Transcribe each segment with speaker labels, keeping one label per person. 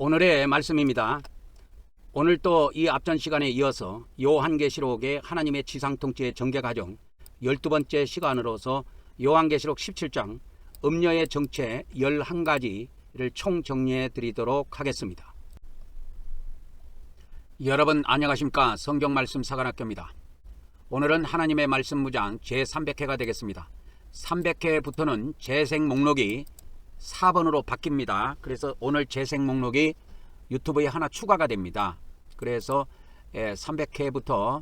Speaker 1: 오늘의 말씀입니다. 오늘 또 이 앞전 시간에 이어서 요한계시록의 하나님의 지상통치의 전개과정 12번째 시간으로서 요한계시록 17장 음녀의 정체 11가지를 총정리해 드리도록 하겠습니다. 여러분 안녕하십니까? 성경말씀 사관학교입니다. 오늘은 하나님의 말씀 무장 제300회가 되겠습니다. 300회부터는 재생 목록이 4번으로 바뀝니다. 그래서 오늘 재생 목록이 유튜브에 하나 추가가 됩니다. 그래서 300회부터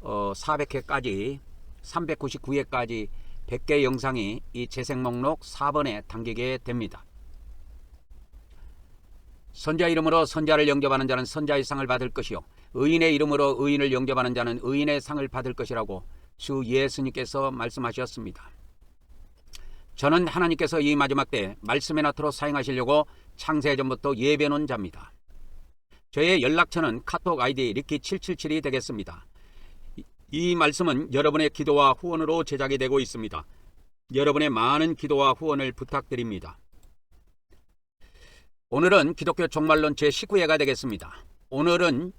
Speaker 1: 400회까지 399회까지 100개 영상이 이 재생 목록 4번에 담기게 됩니다. 선자 이름으로 선자를 영접하는 자는 선자의 상을 받을 것이요 의인의 이름으로 의인을 영접하는 자는 의인의 상을 받을 것이라고 주 예수님께서 말씀하셨습니다. 저는 하나님께서 이 마지막 때 말씀의 나트로 사용하시려고 창세 전부터 예배 놓은 자입니다. 저의 연락처는 카톡 아이디 리키777이 되겠습니다. 이 말씀은 여러분의 기도와 후원으로 제작이 되고 있습니다. 여러분의 많은 기도와 후원을 부탁드립니다. 오늘은 기독교 종말론 제19회가 되겠습니다. 오늘은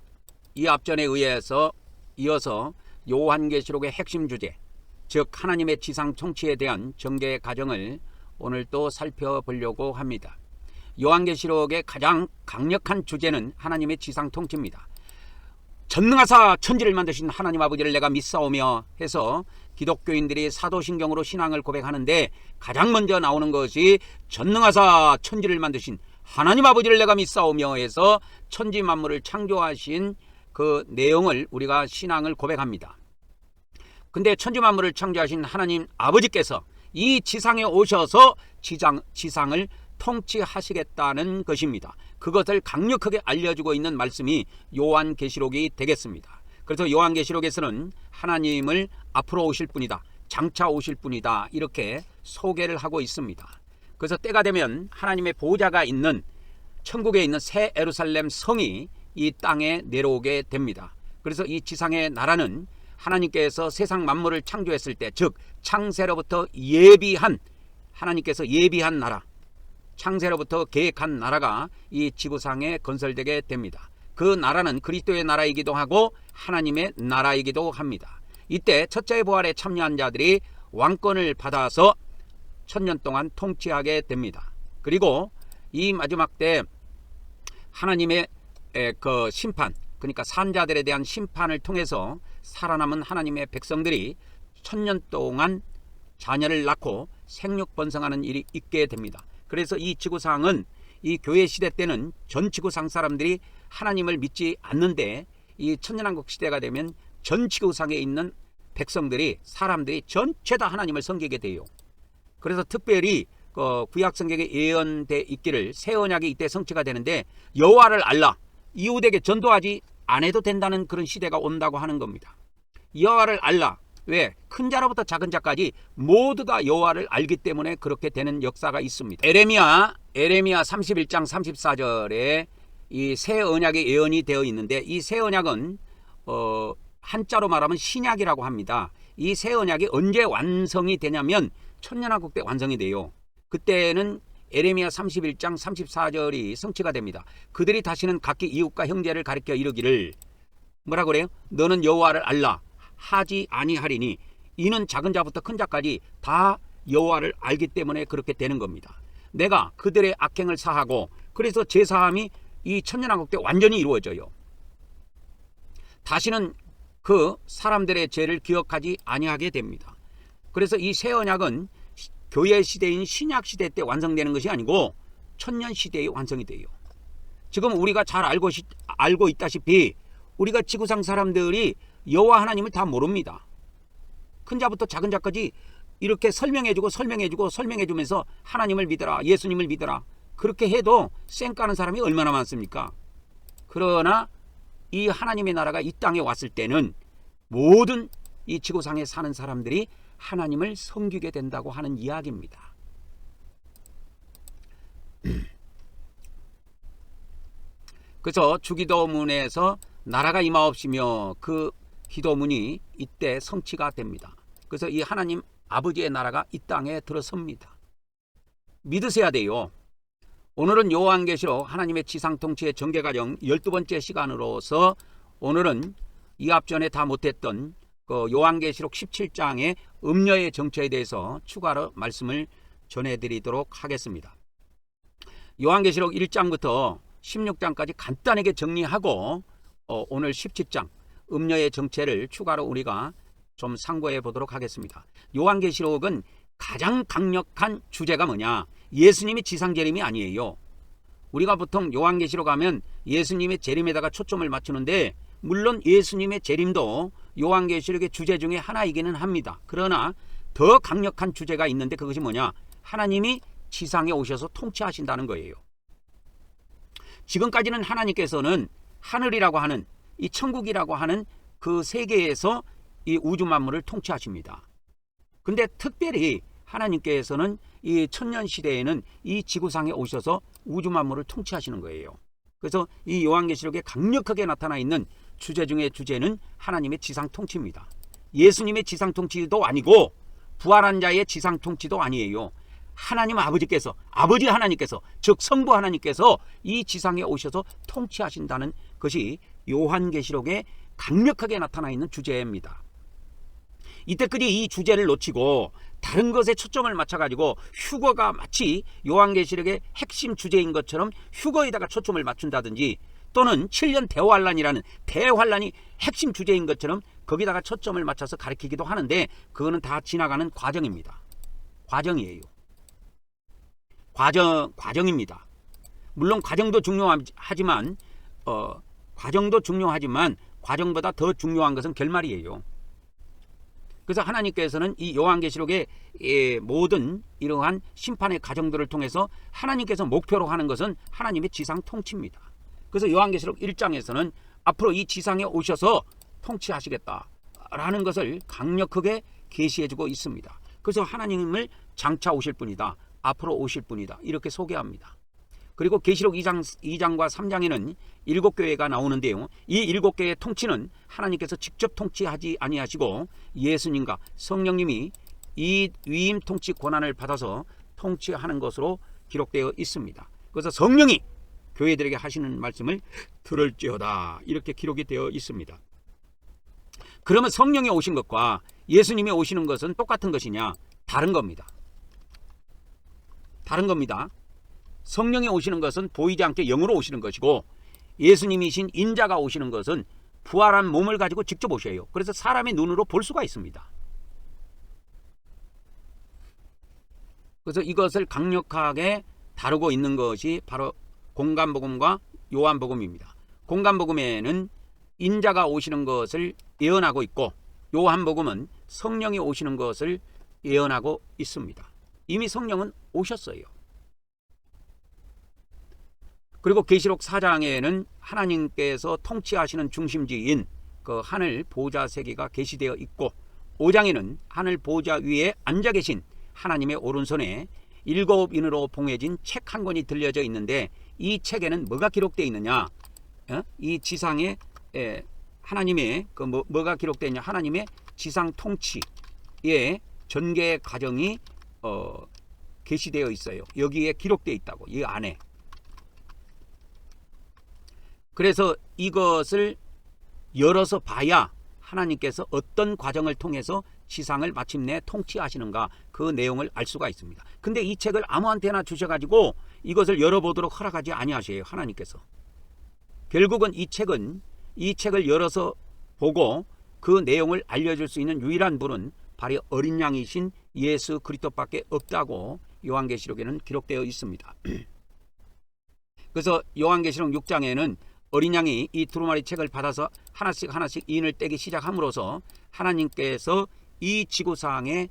Speaker 1: 이 앞전에 이어서 요한계시록의 핵심 주제, 즉 하나님의 지상 통치에 대한 전개 과정을 오늘 또 살펴보려고 합니다. 요한계시록의 가장 강력한 주제는 하나님의 지상 통치입니다. 전능하사 천지를 만드신 하나님 아버지를 내가 믿사오며 해서 기독교인들이 사도신경으로 신앙을 고백하는데 가장 먼저 나오는 것이 전능하사 천지를 만드신 하나님 아버지를 내가 믿사오며 해서 천지 만물을 창조하신 그 내용을 우리가 신앙을 고백합니다. 근데 천지 만물을 창조하신 하나님 아버지께서 이 지상에 오셔서 지상을 통치하시겠다는 것입니다. 그것을 강력하게 알려주고 있는 말씀이 요한계시록이 되겠습니다. 그래서 요한계시록에서는 하나님을 앞으로 오실 분이다, 장차 오실 분이다 이렇게 소개를 하고 있습니다. 그래서 때가 되면 하나님의 보좌가 있는 천국에 있는 새 예루살렘 성이 이 땅에 내려오게 됩니다. 그래서 이 지상의 나라는 하나님께서 세상 만물을 창조했을 때, 즉 창세로부터 하나님께서 예비한 나라, 창세로부터 계획한 나라가 이 지구상에 건설되게 됩니다. 그 나라는 그리스도의 나라이기도 하고 하나님의 나라이기도 합니다. 이때 첫째 부활에 참여한 자들이 왕권을 받아서 1000년 동안 통치하게 됩니다. 그리고 이 마지막 때 하나님의 그 심판, 그러니까 산자들에 대한 심판을 통해서 살아남은 하나님의 백성들이 1000년 동안 자녀를 낳고 생육 번성하는 일이 있게 됩니다. 그래서 이 지구상은 이 교회 시대 때는 전 지구상 사람들이 하나님을 믿지 않는데 이 천년왕국 시대가 되면 전 지구상에 있는 사람들이 전체 다 하나님을 섬기게 돼요. 그래서 특별히 구약 성경에 예언돼 있기를 새 언약이 이때 성취가 되는데 여호와를 알라, 이웃에게 전도하지 안 해도 된다는 그런 시대가 온다고 하는 겁니다. 여호와를 알라. 왜? 큰 자로부터 작은 자까지 모두 다 여호와를 알기 때문에 그렇게 되는 역사가 있습니다. 에레미야 31장 34절에 이 새 언약의 예언이 되어 있는데 이 새 언약은 한자로 말하면 신약이라고 합니다. 이 새 언약이 언제 완성이 되냐면 천년왕국 때 완성이 돼요. 그때는 에레미야 31장 34절이 성취가 됩니다. 그들이 다시는 각기 이웃과 형제를 가리켜 이르기를 뭐라 그래요? 너는 여호와를 알라 하지 아니하리니 이는 작은 자부터 큰 자까지 다 여호와를 알기 때문에 그렇게 되는 겁니다. 내가 그들의 악행을 사하고, 그래서 제사함이 이 천년왕국 때 완전히 이루어져요. 다시는 그 사람들의 죄를 기억하지 아니하게 됩니다. 그래서 이 새 언약은 교회 시대인 신약 시대 때 완성되는 것이 아니고 천년 시대에 완성이 돼요. 지금 우리가 잘 알고 있다시피 우리가 지구상 사람들이 여호와 하나님을 다 모릅니다. 큰 자부터 작은 자까지 이렇게 설명해주면서 하나님을 믿어라, 예수님을 믿어라 그렇게 해도 쌩 까는 사람이 얼마나 많습니까? 그러나 이 하나님의 나라가 이 땅에 왔을 때는 모든 이 지구상에 사는 사람들이 하나님을 섬기게 된다고 하는 이야기입니다. 그래서 주기도문에서 나라가 임하옵시며 그 기도문이 이때 성취가 됩니다. 그래서 이 하나님 아버지의 나라가 이 땅에 들어섭니다. 믿으셔야 돼요. 오늘은 요한계시록 하나님의 지상통치의 전개과정 12번째 시간으로서 오늘은 이 앞전에 다 못했던 그 요한계시록 17장의 음녀의 정체에 대해서 추가로 말씀을 전해드리도록 하겠습니다. 요한계시록 1장부터 16장까지 간단하게 정리하고 오늘 17장 음녀의 정체를 추가로 우리가 좀 상고해 보도록 하겠습니다. 요한계시록은 가장 강력한 주제가 뭐냐? 예수님이 지상재림이 아니에요. 우리가 보통 요한계시록 하면 예수님의 재림에다가 초점을 맞추는데 물론 예수님의 재림도 요한계시록의 주제 중에 하나이기는 합니다. 그러나 더 강력한 주제가 있는데 그것이 뭐냐? 하나님이 지상에 오셔서 통치하신다는 거예요. 지금까지는 하나님께서는 하늘이라고 하는 이 천국이라고 하는 그 세계에서 이 우주 만물을 통치하십니다. 근데 특별히 하나님께서는 이 천년 시대에는 이 지구상에 오셔서 우주 만물을 통치하시는 거예요. 그래서 이 요한계시록에 강력하게 나타나 있는 주제 중의 주제는 하나님의 지상 통치입니다. 예수님의 지상 통치도 아니고 부활한 자의 지상 통치도 아니에요. 하나님 아버지께서, 아버지 하나님께서, 즉 성부 하나님께서 이 지상에 오셔서 통치하신다는 것이 요한계시록에 강력하게 나타나 있는 주제입니다. 이때까지 이 주제를 놓치고 다른 것에 초점을 맞춰가지고 휴거가 마치 요한계시록의 핵심 주제인 것처럼 휴거에다가 초점을 맞춘다든지 또는 7년 대환란이라는 대환란이 핵심 주제인 것처럼 거기다가 초점을 맞춰서 가리키기도 하는데 그거는 다 지나가는 과정입니다. 과정이에요. 과정입니다. 물론 과정도 중요하지만 과정보다 더 중요한 것은 결말이에요. 그래서 하나님께서는 이 요한계시록의 모든 이러한 심판의 과정들을 통해서 하나님께서 목표로 하는 것은 하나님의 지상 통치입니다. 그래서 요한계시록 1장에서는 앞으로 이 지상에 오셔서 통치하시겠다라는 것을 강력하게 계시해주고 있습니다. 그래서 하나님을 장차 오실 분이다, 앞으로 오실 분이다 이렇게 소개합니다. 그리고 계시록 2장과 3장에는 7교회가 나오는데요. 이 7교회의 통치는 하나님께서 직접 통치하지 아니하시고 예수님과 성령님이 이 위임 통치 권한을 받아서 통치하는 것으로 기록되어 있습니다. 그래서 성령이 교회들에게 하시는 말씀을 들을지어다 이렇게 기록이 되어 있습니다. 그러면 성령이 오신 것과 예수님이 오시는 것은 똑같은 것이냐? 다른 겁니다. 다른 겁니다. 성령이 오시는 것은 보이지 않게 영으로 오시는 것이고 예수님이신 인자가 오시는 것은 부활한 몸을 가지고 직접 오셔요. 그래서 사람의 눈으로 볼 수가 있습니다. 그래서 이것을 강력하게 다루고 있는 것이 바로 공간복음과 요한복음입니다. 공간복음에는 인자가 오시는 것을 예언하고 있고 요한복음은 성령이 오시는 것을 예언하고 있습니다. 이미 성령은 오셨어요. 그리고 계시록 4장에는 하나님께서 통치하시는 중심지인 그 하늘 보좌 세계가 계시되어 있고 5장에는 하늘 보좌 위에 앉아 계신 하나님의 오른손에 7인으로 봉해진 책 한 권이 들려져 있는데 이 책에는 뭐가 기록되어 있느냐? 이 지상에 하나님의 뭐가 기록되어 있냐? 하나님의 지상 통치의 전개 과정이 계시되어 있어요. 여기에 기록되어 있다고, 이 안에. 그래서 이것을 열어서 봐야 하나님께서 어떤 과정을 통해서 지상을 마침내 통치하시는가 그 내용을 알 수가 있습니다. 근데 이 책을 아무한테나 주셔가지고 이것을 열어보도록 허락하지 아니하셔요. 하나님께서. 결국은 이 책을 열어서 보고 그 내용을 알려줄 수 있는 유일한 분은 바로 어린 양이신 예수 그리스도밖에 없다고 요한계시록에는 기록되어 있습니다. 그래서 요한계시록 6장에는 어린 양이 이 두루마리 책을 받아서 하나씩 인을 떼기 시작함으로써 하나님께서 이 지구상에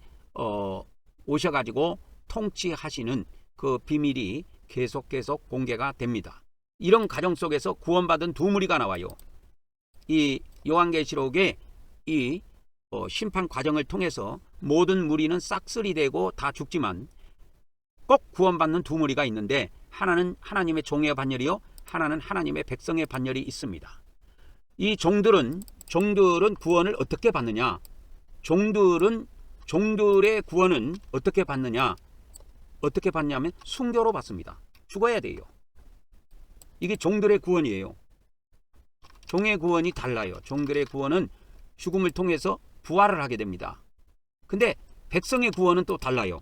Speaker 1: 오셔가지고 통치하시는 그 비밀이 계속 공개가 됩니다. 이런 과정 속에서 구원받은 두 무리가 나와요. 이 요한계시록의 이 심판 과정을 통해서 모든 무리는 싹쓸이 되고 다 죽지만 꼭 구원받는 두 무리가 있는데 하나는 하나님의 종의 반열이요 하나는 하나님의 백성의 반열이 있습니다. 이 종들은 구원을 어떻게 받느냐? 종들의 구원은 어떻게 받느냐? 어떻게 받냐면 순교로 받습니다. 죽어야 돼요. 이게 종들의 구원이에요. 종의 구원이 달라요. 종들의 구원은 죽음을 통해서 부활을 하게 됩니다. 근데 백성의 구원은 또 달라요.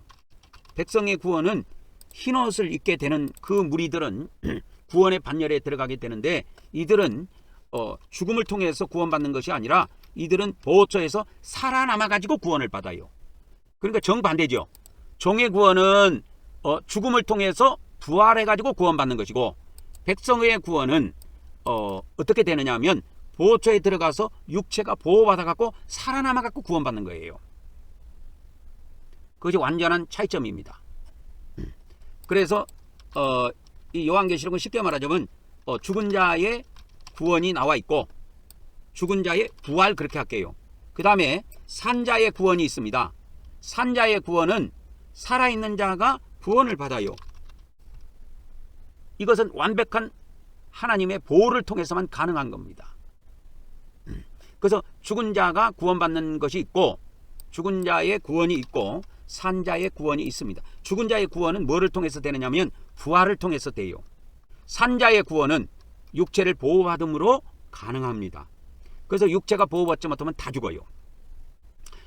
Speaker 1: 백성의 구원은 흰옷을 입게 되는 그 무리들은 구원의 반열에 들어가게 되는데, 이들은 죽음을 통해서 구원받는 것이 아니라 이들은 보호처에서 살아남아 가지고 구원을 받아요. 그러니까 정반대죠. 종의 구원은 죽음을 통해서 부활해 가지고 구원받는 것이고, 백성의 구원은 어떻게 되느냐 하면 보호처에 들어가서 육체가 보호받아 갖고 살아남아 갖고 구원받는 거예요. 그것이 완전한 차이점입니다. 그래서 이 요한계시록은 쉽게 말하자면 죽은 자의 구원이 나와 있고 죽은 자의 부활, 그렇게 할게요. 그 다음에 산자의 구원이 있습니다. 산자의 구원은 살아있는 자가 구원을 받아요. 이것은 완벽한 하나님의 보호를 통해서만 가능한 겁니다. 그래서 죽은 자가 구원받는 것이 있고 죽은 자의 구원이 있고 산자의 구원이 있습니다. 죽은 자의 구원은 뭐를 통해서 되느냐면 부활을 통해서 돼요. 산자의 구원은 육체를 보호받음으로 가능합니다. 그래서 육체가 보호받지 못하면 다 죽어요.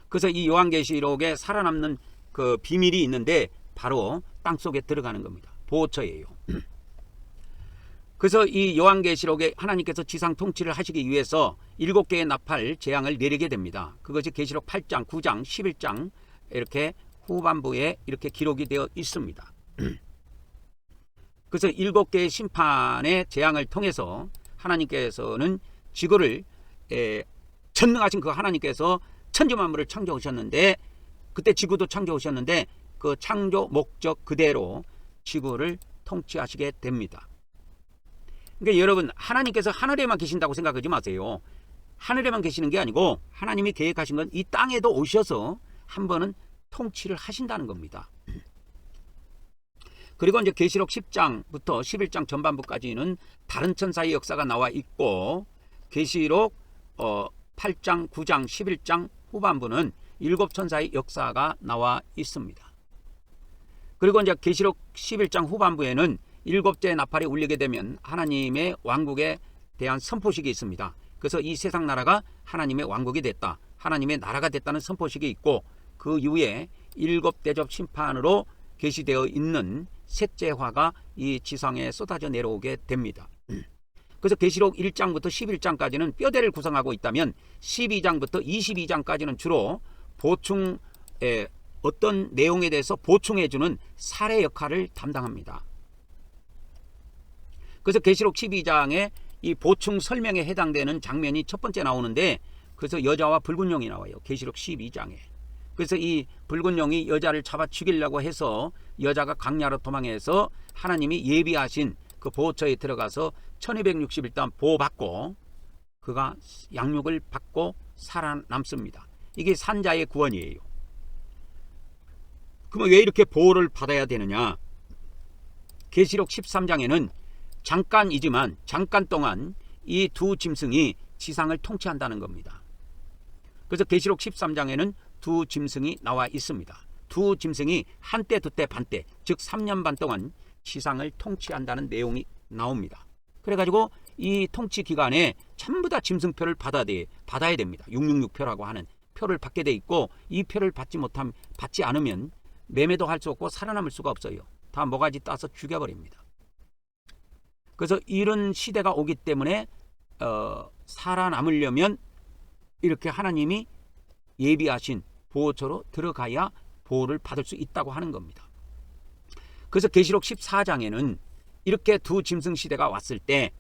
Speaker 1: 그래서 이 요한계시록에 살아남는 그 비밀이 있는데 바로 땅속에 들어가는 겁니다. 보호처예요. 그래서 이 요한계시록에 하나님께서 지상 통치를 하시기 위해서 7개의 나팔 재앙을 내리게 됩니다. 그것이 계시록 8장, 9장, 11장 이렇게 후반부에 이렇게 기록이 되어 있습니다. 그래서 7개의 심판의 재앙을 통해서 하나님께서는 지구를 전능하신 그 하나님께서 천지만물을 창조하셨는데, 그때 지구도 창조하셨는데 그 창조 목적 그대로 지구를 통치하시게 됩니다. 그러니까 여러분, 하나님께서 하늘에만 계신다고 생각하지 마세요. 하늘에만 계시는 게 아니고 하나님이 계획하신 건 이 땅에도 오셔서 한 번은 통치를 하신다는 겁니다. 그리고 이제 계시록 10장부터 11장 전반부까지는 다른 천사의 역사가 나와 있고, 계시록 8장, 9장, 11장 후반부는 7천사의 역사가 나와 있습니다. 그리고 이제 계시록 11장 후반부에는 7째 나팔이 울리게 되면 하나님의 왕국에 대한 선포식이 있습니다. 그래서 이 세상 나라가 하나님의 왕국이 됐다, 하나님의 나라가 됐다는 선포식이 있고, 그 이후에 7대접 심판으로 계시되어 있는 셋째 화가 이 지상에 쏟아져 내려오게 됩니다. 그래서 계시록 1장부터 11장까지는 뼈대를 구성하고 있다면 12장부터 22장까지는 주로 보충, 어떤 내용에 대해서 보충해주는 사례 역할을 담당합니다. 그래서 계시록 12장에 이 보충 설명에 해당되는 장면이 첫 번째 나오는데, 그래서 여자와 붉은 용이 나와요. 계시록 12장에. 그래서 이 붉은 용이 여자를 잡아 죽이려고 해서 여자가 강야로 도망해서 하나님이 예비하신 그 보호처에 들어가서 1260일 동안 보호받고 그가 양육을 받고 살아남습니다. 이게 산자의 구원이에요. 그러면 왜 이렇게 보호를 받아야 되느냐? 계시록 13장에는 잠깐이지만 잠깐 동안 이 두 짐승이 지상을 통치한다는 겁니다. 그래서 계시록 13장에는 두 짐승이 나와 있습니다. 두 짐승이 한때, 두때, 반때, 즉 3년 반 동안 지상을 통치한다는 내용이 나옵니다. 그래가지고 이 통치 기간에 전부 다 짐승표를 받아야 됩니다. 666표라고 하는 표를 받게 돼 있고, 이 표를 받지 않으면 매매도 할 수 없고 살아남을 수가 없어요. 다 모가지 따서 죽여버립니다. 그래서 이런 시대가 오기 때문에 살아남으려면 이렇게 하나님이 예비하신 보호처로 들어가야 보호를 받을 수 있다고 하는 겁니다. 그래서 계시록 14장에는 이렇게 두 짐승 시대가 왔을 때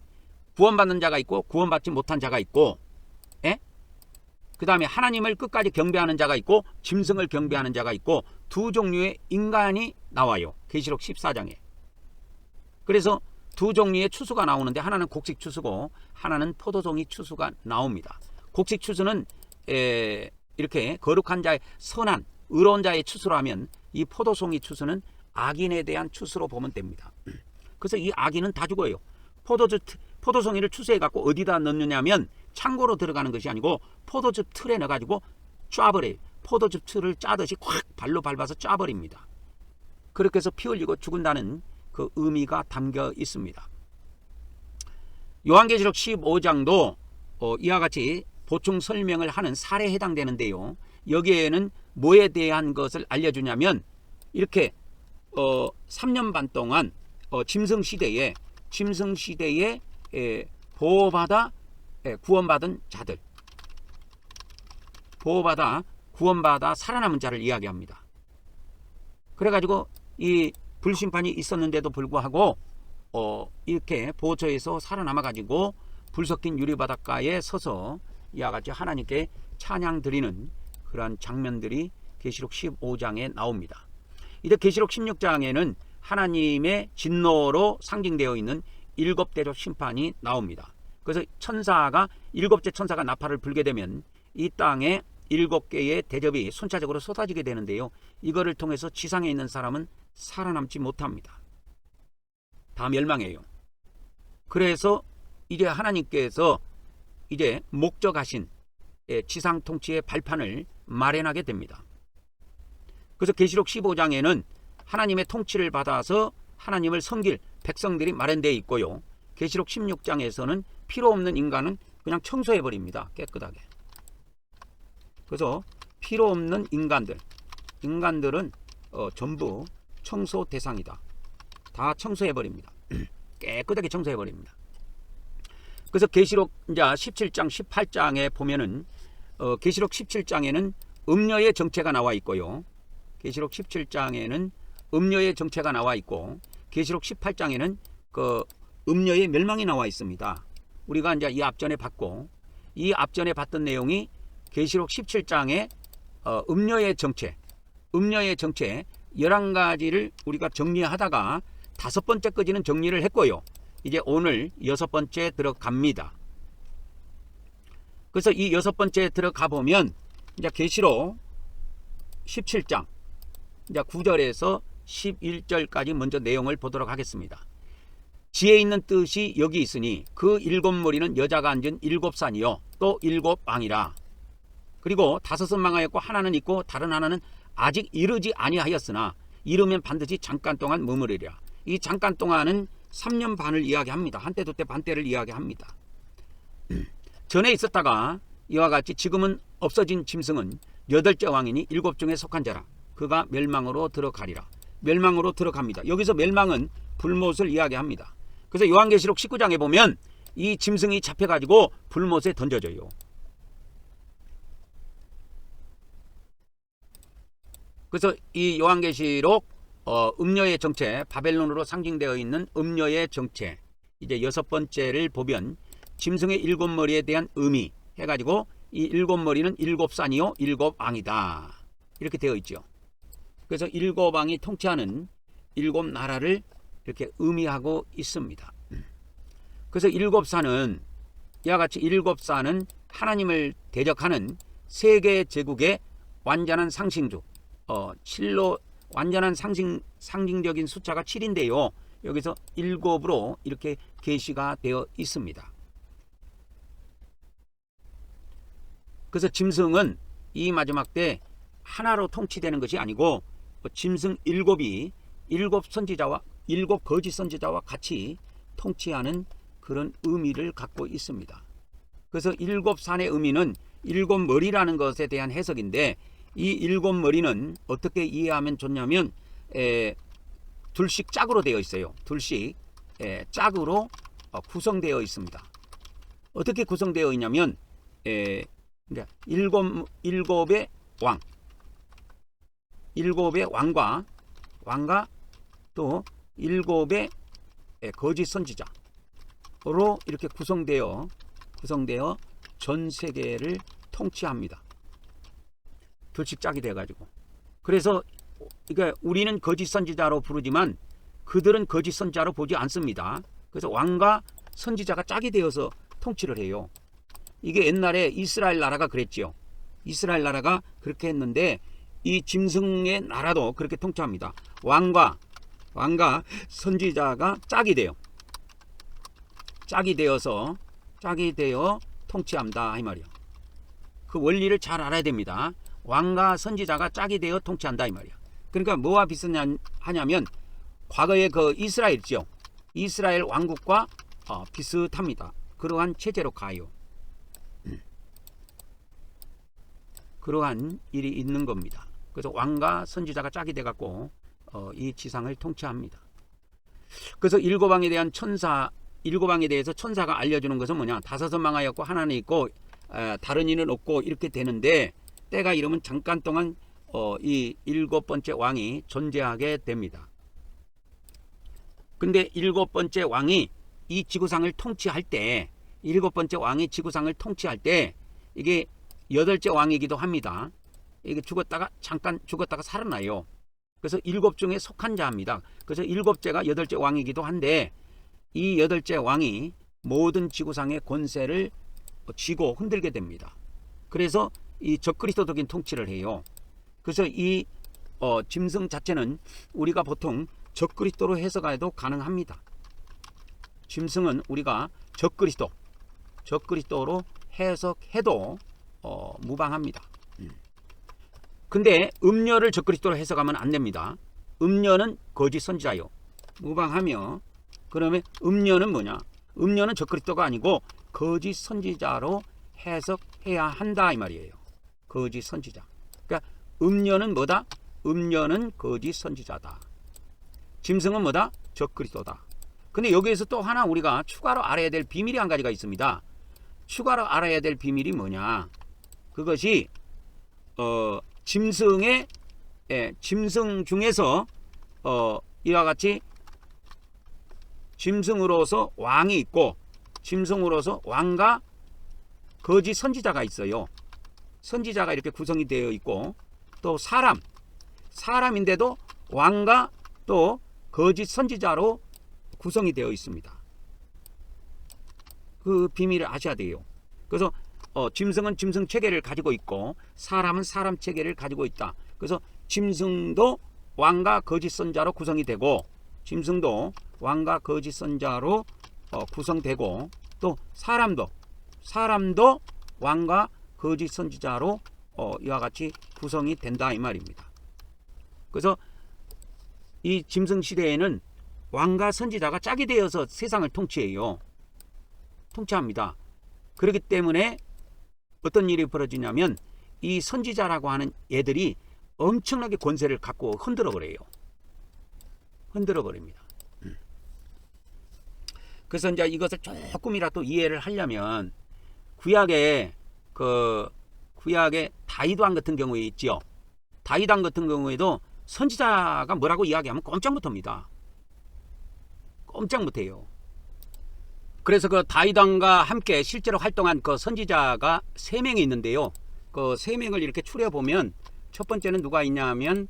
Speaker 1: 구원받는 자가 있고 구원받지 못한 자가 있고, 그 다음에 하나님을 끝까지 경배하는 자가 있고 짐승을 경배하는 자가 있고, 두 종류의 인간이 나와요. 계시록 14장에. 그래서 두 종류의 추수가 나오는데, 하나는 곡식 추수고 하나는 포도송이 추수가 나옵니다. 곡식 추수는 이렇게 거룩한 자의 선한 의로운 자의 추수라면, 이 포도송이 추수는 악인에 대한 추수로 보면 됩니다. 그래서 이 악인은 다 죽어요. 포도송이를 추수해 갖고 어디다 넣느냐면 창고로 들어가는 것이 아니고 포도즙 틀에 넣어 가지고 쏴버려요. 포도즙 틀을 짜듯이 확 발로 밟아서 쏴버립니다. 그렇게 해서 피 흘리고 죽은다는 그 의미가 담겨 있습니다. 요한계시록 15장도 이와 같이 보충 설명을 하는 사례에 해당되는데요. 여기에는 뭐에 대한 것을 알려주냐면 이렇게 3년 반 동안 짐승시대에 보호받아 구원받은 자들, 보호받아 구원받아 살아남은 자를 이야기합니다. 그래가지고 이 불심판이 있었는데도 불구하고 이렇게 보호처에서 살아남아가지고 불 섞인 유리바닷가에 서서 이와 같이 하나님께 찬양 드리는 그러한 장면들이 계시록 15장에 나옵니다. 이제 계시록 16장에는 하나님의 진노로 상징되어 있는 7대접 심판이 나옵니다. 그래서 천사가 7째 천사가 나팔을 불게 되면 이 땅에 7개의 대접이 순차적으로 쏟아지게 되는데요. 이거를 통해서 지상에 있는 사람은 살아남지 못합니다. 다 멸망해요. 그래서 이제 하나님께서 이제 목적하신 지상 통치의 발판을 마련하게 됩니다. 그래서 계시록 15장에는 하나님의 통치를 받아서 하나님을 섬길 백성들이 마련되어 있고요. 계시록 16장에서는 필요 없는 인간은 그냥 청소해 버립니다. 깨끗하게. 그래서 필요 없는 인간들은 전부 청소 대상이다. 다 청소해 버립니다. 깨끗하게 청소해 버립니다. 그래서 계시록 이제 17장 18장에 보면은 계시록 17장에는 음녀의 정체가 나와 있고요. 계시록 17장에는 음녀의 정체가 나와 있고 계시록 18장에는 그 음녀의 멸망이 나와 있습니다. 우리가 이제 이 앞전에 봤고 이 앞전에 봤던 내용이 계시록 17장에 음녀의 정체 11가지를 우리가 정리하다가 5번째까지는 정리를 했고요. 이제 오늘 6번째 들어갑니다. 그래서 이 6번째 들어가 보면 이제 계시록 17장 이제 9절에서 11절까지 먼저 내용을 보도록 하겠습니다. 지혜 있는 뜻이 여기 있으니 그 7무리는 여자가 앉은 7산이요 또 7왕이라. 그리고 5은 망하였고 하나는 있고 다른 하나는 아직 이르지 아니하였으나 이르면 반드시 잠깐 동안 머무르리라. 이 잠깐 동안은 3년 반을 이야기합니다. 한때 두때 반때를 이야기합니다. 전에 있었다가 이와 같이 지금은 없어진 짐승은 8째 왕이니 7 중에 속한 자라. 그가 멸망으로 들어가리라. 멸망으로 들어갑니다. 여기서 멸망은 불못을 이야기합니다. 그래서 요한계시록 19장에 보면 이 짐승이 잡혀가지고 불못에 던져져요. 그래서 이 요한계시록 음녀의 정체, 바벨론으로 상징되어 있는 음녀의 정체, 이제 6번째를 보면 짐승의 7머리에 대한 의미 해가지고 이 7머리는 7산이요 7왕이다 이렇게 되어 있죠. 그래서 7왕이 통치하는 7나라를 이렇게 의미하고 있습니다. 그래서 7산은 이와 같이 7산은 하나님을 대적하는 세계 제국의 완전한 상징주, 7로 완전한 상징적인 숫자가 7인데요. 여기서 7으로 이렇게 계시가 되어 있습니다. 그래서 짐승은 이 마지막 때 하나로 통치되는 것이 아니고 짐승 7이 7 선지자와 7 거짓 선지자와 같이 통치하는 그런 의미를 갖고 있습니다. 그래서 7산의 의미는 7머리라는 것에 대한 해석인데 이 7머리는 어떻게 이해하면 좋냐면 둘씩 짝으로 되어 있어요. 둘씩 짝으로 구성되어 있습니다. 어떻게 구성되어 있냐면 7의 왕, 7의 왕과 또 7의 거짓 선지자로 이렇게 구성되어 전 세계를 통치합니다. 둘씩 짝이 돼가지고. 그래서 그러니까 우리는 거짓 선지자로 부르지만 그들은 거짓 선지자로 보지 않습니다. 그래서 왕과 선지자가 짝이 되어서 통치를 해요. 이게 옛날에 이스라엘 나라가 그랬지요. 이스라엘 나라가 그렇게 했는데 이 짐승의 나라도 그렇게 통치합니다. 왕과 선지자가 짝이 돼요. 짝이 되어 통치한다 이 말이야. 그 원리를 잘 알아야 됩니다. 왕과 선지자가 짝이 되어 통치한다 이 말이야. 그러니까 뭐와 비슷하냐면 과거의 그 이스라엘이죠. 이스라엘 왕국과 비슷합니다. 그러한 체제로 가요. 그러한 일이 있는 겁니다. 그래서 왕과 선지자가 짝이 돼갖고 이 지상을 통치합니다. 그래서 일곱 왕에 대해서 천사가 알려주는 것은 뭐냐? 다섯은 망하였고 하나는 있고 다른 이는 없고 이렇게 되는데, 때가 이르면 잠깐 동안 이 일곱 번째 왕이 존재하게 됩니다. 근데 일곱 번째 왕이 이 지구상을 통치할 때, 일곱 번째 왕이 지구상을 통치할 때 이게 여덟째 왕이기도 합니다. 이게 잠깐 죽었다가 살아나요. 그래서 일곱 중에 속한 자입니다. 그래서 일곱째가 여덟째 왕이기도 한데, 이 여덟째 왕이 모든 지구상의 권세를 쥐고 흔들게 됩니다. 그래서 이 적그리스도적인 통치를 해요. 그래서 이 짐승 자체는 우리가 보통 적그리스도로 해석해도 가능합니다. 짐승은 우리가 적그리스도로 해석해도 무방합니다. 근데 음녀를 적그리스도로 해석하면 안 됩니다. 음녀는 거짓 선지자요. 무방하며, 그러면 음녀는 뭐냐? 음녀는 적그리스도가 아니고 거짓 선지자로 해석해야 한다 이 말이에요. 거짓 선지자. 그러니까 음녀는 뭐다? 음녀는 거짓 선지자다. 짐승은 뭐다? 적그리스도다. 근데 여기에서 또 하나 우리가 추가로 알아야 될 비밀이 한 가지가 있습니다. 추가로 알아야 될 비밀이 뭐냐? 그것이 짐승 중에서 이와 같이 짐승으로서 왕이 있고, 짐승으로서 왕과 거짓 선지자가 있어요. 선지자가 이렇게 구성이 되어 있고, 또 사람인데도 왕과 또 거짓 선지자로 구성이 되어 있습니다. 그 비밀을 아셔야 돼요. 그래서 짐승은 짐승 체계를 가지고 있고, 사람은 사람 체계를 가지고 있다. 그래서 짐승도 왕과 거짓 선자로 구성이 되고, 짐승도 왕과 거짓 선자로 구성되고, 또 사람도 왕과 거짓 선지자로 이와 같이 구성이 된다 이 말입니다. 그래서 이 짐승 시대에는 왕과 선지자가 짝이 되어서 세상을 통치합니다. 그렇기 때문에 어떤 일이 벌어지냐면, 이 선지자라고 하는 애들이 엄청나게 권세를 갖고 흔들어 버립니다. 그래서 이제 이것을 조금이라도 이해를 하려면, 구약의 다윗 왕 같은 경우에 있지요. 다윗 왕 같은 경우에도 선지자가 뭐라고 이야기하면 꼼짝 못합니다. 꼼짝 못해요. 그래서 그 다윗 왕과 함께 실제로 활동한 그 선지자가 3명이 있는데요. 그 3명을 이렇게 추려보면, 첫 번째는 누가 있냐면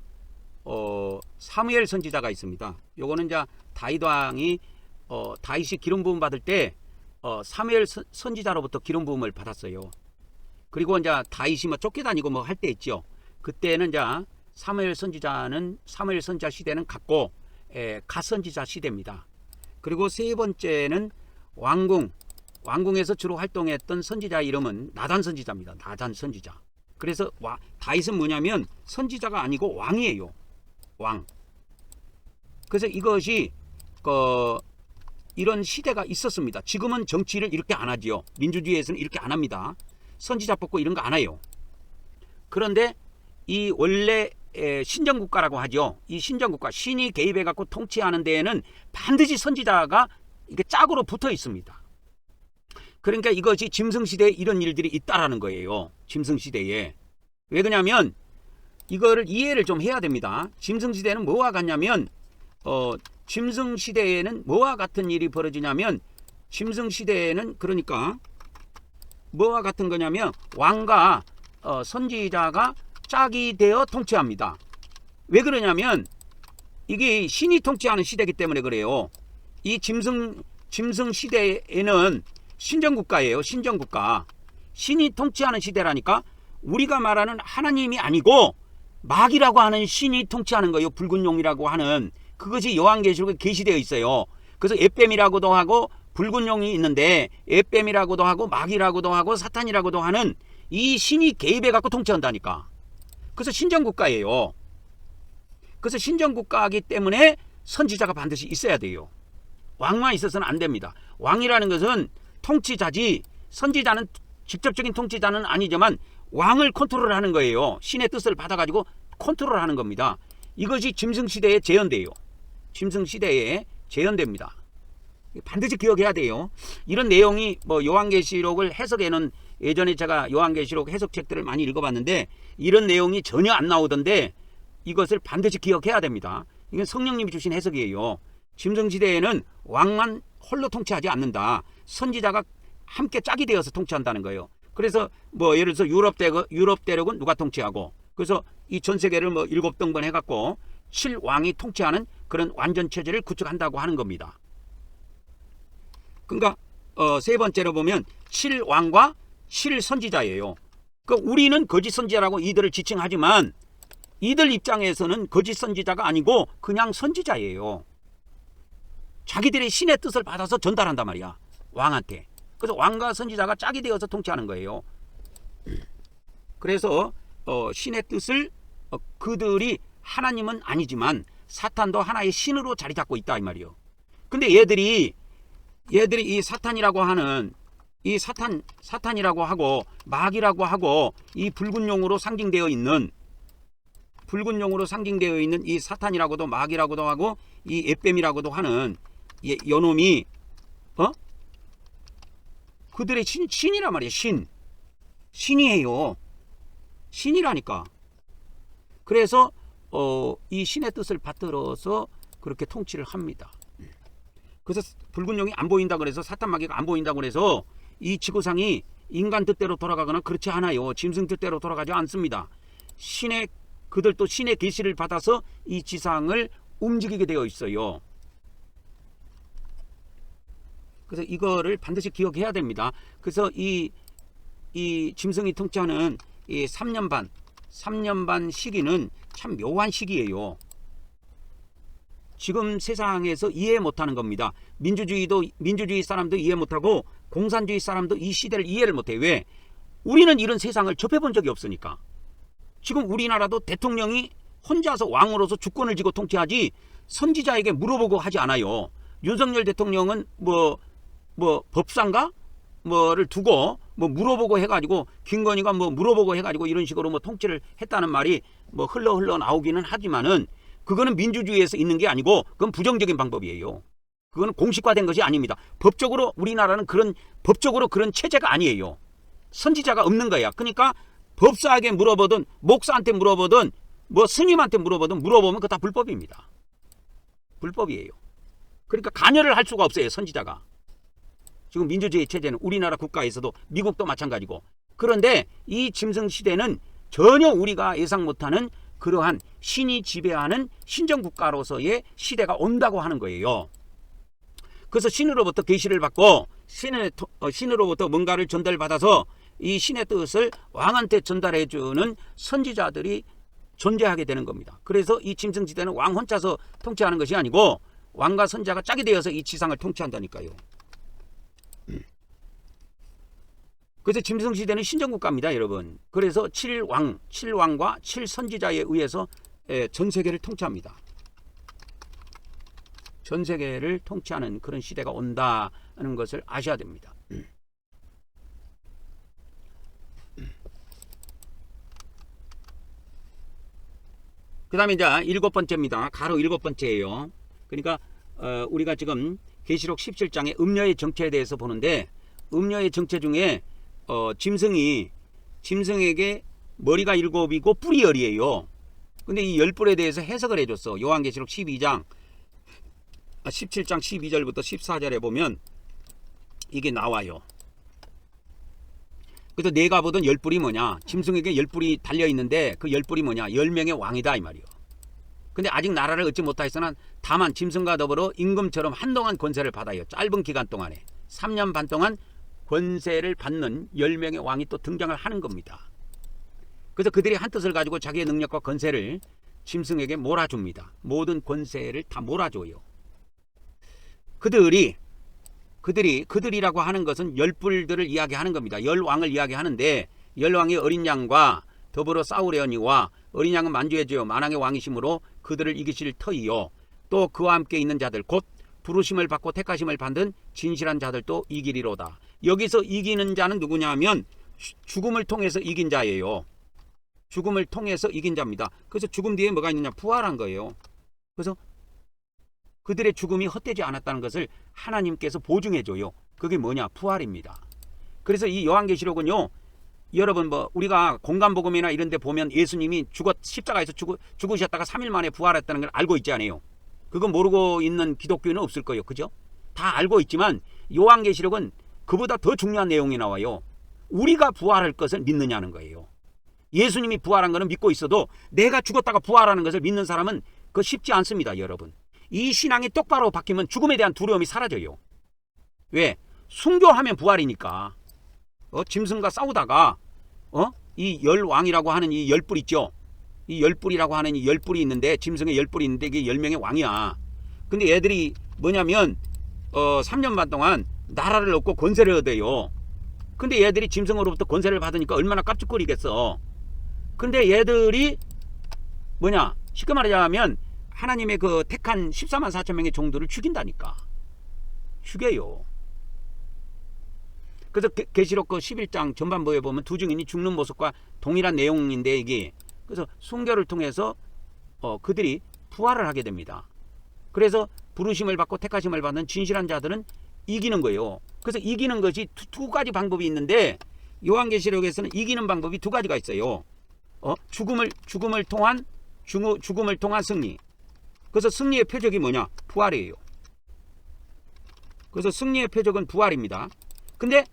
Speaker 1: 사무엘 선지자가 있습니다. 요거는 이제 다윗 왕이 다윗이 기름 부음 받을 때 사무엘 선지자로부터 기름 부음을 받았어요. 그리고 이제 다윗이 뭐 쫓겨다니고 뭐 할 때 있죠. 그때는 이제 사무엘 선지자 시대는 갔고, 갓 선지자 시대입니다. 그리고 세 번째는 왕궁에서 주로 활동했던 선지자 이름은 나단 선지자입니다. 나단 선지자. 그래서 다윗은 뭐냐면 선지자가 아니고 왕이에요. 왕. 그래서 이것이 이런 시대가 있었습니다. 지금은 정치를 이렇게 안 하지요. 민주주의에서는 이렇게 안 합니다. 선지자 뽑고 이런 거 안 해요. 그런데 이 원래 신정국가라고 하죠. 이 신정국가, 신이 개입해 갖고 통치하는 데에는 반드시 선지자가 이게 짝으로 붙어 있습니다. 그러니까 이것이 짐승시대에 이런 일들이 있다라는 거예요. 짐승시대에. 왜 그러냐면 이거를 이해를 좀 해야 됩니다. 짐승시대는 뭐와 같냐면 짐승시대에는 뭐와 같은 일이 벌어지냐면, 짐승시대에는 그러니까 뭐와 같은 거냐면 왕과 선지자가 짝이 되어 통치합니다. 왜 그러냐면 이게 신이 통치하는 시대이기 때문에 그래요. 이 짐승 시대에는 신정국가예요. 신정국가. 신이 통치하는 시대라니까. 우리가 말하는 하나님이 아니고 마귀라고 하는 신이 통치하는 거예요. 붉은 용이라고 하는 그것이 요한계시록에 계시되어 있어요. 그래서 에뱀이라고도 하고 붉은 용이 있는데, 에뱀이라고도 하고 마귀라고도 하고 사탄이라고도 하는 이 신이 개입해 갖고 통치한다니까. 그래서 신정국가예요. 그래서 신정국가이기 때문에 선지자가 반드시 있어야 돼요. 왕만 있어서는 안 됩니다. 왕이라는 것은 통치자지, 선지자는 직접적인 통치자는 아니지만 왕을 컨트롤하는 거예요. 신의 뜻을 받아가지고 컨트롤하는 겁니다. 이것이 짐승시대의 재현대예요. 짐승시대의 재현대입니다. 반드시 기억해야 돼요. 이런 내용이 뭐 요한계시록을 해석에는 예전에 제가 요한계시록 해석책들을 많이 읽어봤는데 이런 내용이 전혀 안 나오던데 이것을 반드시 기억해야 됩니다. 이건 성령님이 주신 해석이에요. 짐승시대에는 왕만 홀로 통치하지 않는다. 선지자가 함께 짝이 되어서 통치한다는 거예요. 그래서 뭐 예를 들어서 유럽 대륙은 누가 통치하고, 그래서 이 전 세계를 뭐 7등분 해갖고 7왕이 통치하는 그런 완전 체제를 구축한다고 하는 겁니다. 그러니까 세 번째로 보면 7왕과 7선지자예요. 그러니까 우리는 거짓 선지자라고 이들을 지칭하지만 이들 입장에서는 거짓 선지자가 아니고 그냥 선지자예요. 자기들의 신의 뜻을 받아서 전달한단 말이야, 왕한테. 그래서 왕과 선지자가 짝이 되어서 통치하는 거예요. 그래서 신의 뜻을 그들이 하나님은 아니지만 사탄도 하나의 신으로 자리 잡고 있다 이 말이에요. 근데 얘들이 이 사탄이라고 하는 이 사탄이라고 하고 마귀라고 하고 이 붉은 용으로 상징되어 있는 이 사탄이라고도 마귀라고도 하고 이 에뱀이라고도 하는 요놈이 그들의 신이란 말이에요. 신이에요. 신이라니까. 그래서 이 신의 뜻을 받들어서 그렇게 통치를 합니다. 그래서 붉은 용이 안 보인다 그래서, 사탄 마귀가 안 보인다 그래서 이 지구상이 인간 뜻대로 돌아가거나 그렇지 않아요. 짐승 뜻대로 돌아가지 않습니다. 그들도 신의 계시를 받아서 이 지상을 움직이게 되어 있어요. 그래서 이거를 반드시 기억해야 됩니다. 그래서 이 짐승이 통치하는 이 3년 반 시기는 참 묘한 시기예요. 지금 세상에서 이해 못하는 겁니다. 민주주의 사람도 이해 못하고 공산주의 사람도 이 시대를 이해를 못해요. 왜? 우리는 이런 세상을 접해본 적이 없으니까. 지금 우리나라도 대통령이 혼자서 왕으로서 주권을 쥐고 통치하지 선지자에게 물어보고 하지 않아요. 윤석열 대통령은 뭐 법상가 뭐를 두고 뭐 물어보고 해가지고, 김건희가 뭐 물어보고 해가지고 이런 식으로 뭐 통치를 했다는 말이 뭐 흘러 나오기는 하지만은 그거는 민주주의에서 있는 게 아니고 그건 부정적인 방법이에요. 그거는 공식화된 것이 아닙니다. 법적으로 우리나라는 법적으로 그런 체제가 아니에요. 선지자가 없는 거야. 그러니까 법사에게 물어보든 목사한테 물어보든 뭐 스님한테 물어보면 그거 다 불법입니다. 불법이에요. 그러니까 관여를 할 수가 없어요, 선지자가. 지금 민주주의 체제는 우리나라 국가에서도 미국도 마찬가지고. 그런데 이 짐승 시대는 전혀 우리가 예상 못하는 그러한 신이 지배하는 신정국가로서의 시대가 온다고 하는 거예요. 그래서 신으로부터 계시를 받고 신으로부터 뭔가를 전달받아서 이 신의 뜻을 왕한테 전달해주는 선지자들이 존재하게 되는 겁니다. 그래서 이 짐승시대는 왕 혼자서 통치하는 것이 아니고 왕과 선지자가 짝이 되어서 이 지상을 통치한다니까요. 그래서 짐승시대는 신정국가입니다, 여러분. 그래서 7왕과 7선지자에 의해서 전 세계를 통치합니다. 전 세계를 통치하는 그런 시대가 온다는 것을 아셔야 됩니다. 그 다음에 이제 7번째입니다. 가로 7번째예요. 그러니까 우리가 지금 계시록 17장의 음녀의 정체에 대해서 보는데, 음녀의 정체 중에 짐승에게 머리가 7이고 뿔이 10이에요. 근데 이 10뿔에 대해서 해석을 해줬어. 요한계시록 17장 12절부터 14절에 보면 이게 나와요. 그래서 내가 보던 10뿔이 뭐냐, 짐승에게 10뿔이 달려있는데 그 10뿔이 뭐냐, 10명의 왕이다 이 말이요. 근데 아직 나라를 얻지 못하였으나 다만 짐승과 더불어 임금처럼 한동안 권세를 받아요. 짧은 기간 동안에 3년 반 동안 권세를 받는 10명의 왕이 또 등장을 하는 겁니다. 그래서 그들이 한 뜻을 가지고 자기의 능력과 권세를 짐승에게 몰아줍니다. 모든 권세를 다 몰아줘요. 그들이라고 하는 것은 10뿔들을 이야기하는 겁니다. 10왕을 이야기하는데, 10왕이 어린 양과 더불어 싸우려니와 어린 양은 만주해져요. 만왕의 왕이심으로 그들을 이기실 터이요. 또 그와 함께 있는 자들 곧 부르심을 받고 택하심을 받은 진실한 자들도 이기리로다. 여기서 이기는 자는 누구냐 하면 죽음을 통해서 이긴 자예요. 죽음을 통해서 이긴 자입니다. 그래서 죽음 뒤에 뭐가 있느냐? 부활한 거예요. 그래서 그들의 죽음이 헛되지 않았다는 것을 하나님께서 보증해줘요. 그게 뭐냐? 부활입니다. 그래서 이 요한계시록은요, 여러분 우리가 공간복음이나 이런 데 보면 예수님이 십자가에서 죽으셨다가 3일 만에 부활했다는 걸 알고 있지 않아요? 그거 모르고 있는 기독교인은 없을 거예요. 그죠? 다 알고 있지만 요한계시록은 그보다 더 중요한 내용이 나와요. 우리가 부활할 것을 믿느냐는 거예요. 예수님이 부활한 것은 믿고 있어도 내가 죽었다가 부활하는 것을 믿는 사람은 그거 쉽지 않습니다. 여러분, 이 신앙이 똑바로 바뀌면 죽음에 대한 두려움이 사라져요. 왜? 순교하면 부활이니까. 짐승과 싸우다가 이 열왕이라고 하는 이 열뿔 있죠. 이 열뿔이라고 하는 이 열뿔이 있는데, 짐승의 열뿔이 있는데 이게 10명의 왕이야. 근데 얘들이 뭐냐면 3년 반 동안 나라를 얻고 권세를 얻어요. 근데 얘들이 짐승으로부터 권세를 받으니까 얼마나 깝죽거리겠어. 근데 얘들이 뭐냐, 쉽게 말하자면 하나님의 그 택한 14만 4천 명의 종들을 죽인다니까. 죽여요. 그래서 계시록 그 11장 전반부에 보면 두 증인이 죽는 모습과 동일한 내용인데, 이게 그래서 순교를 통해서 그들이 부활을 하게 됩니다. 그래서 부르심을 받고 택하심을 받는 진실한 자들은 이기는 거예요. 그래서 이기는 것이 두 가지 방법이 있는데, 요한계시록에서는 이기는 방법이 두 가지가 있어요. 죽음을 통한 승리. 그래서 승리의 표적이 뭐냐? 부활이에요. 그래서 승리의 표적은 부활입니다. 근데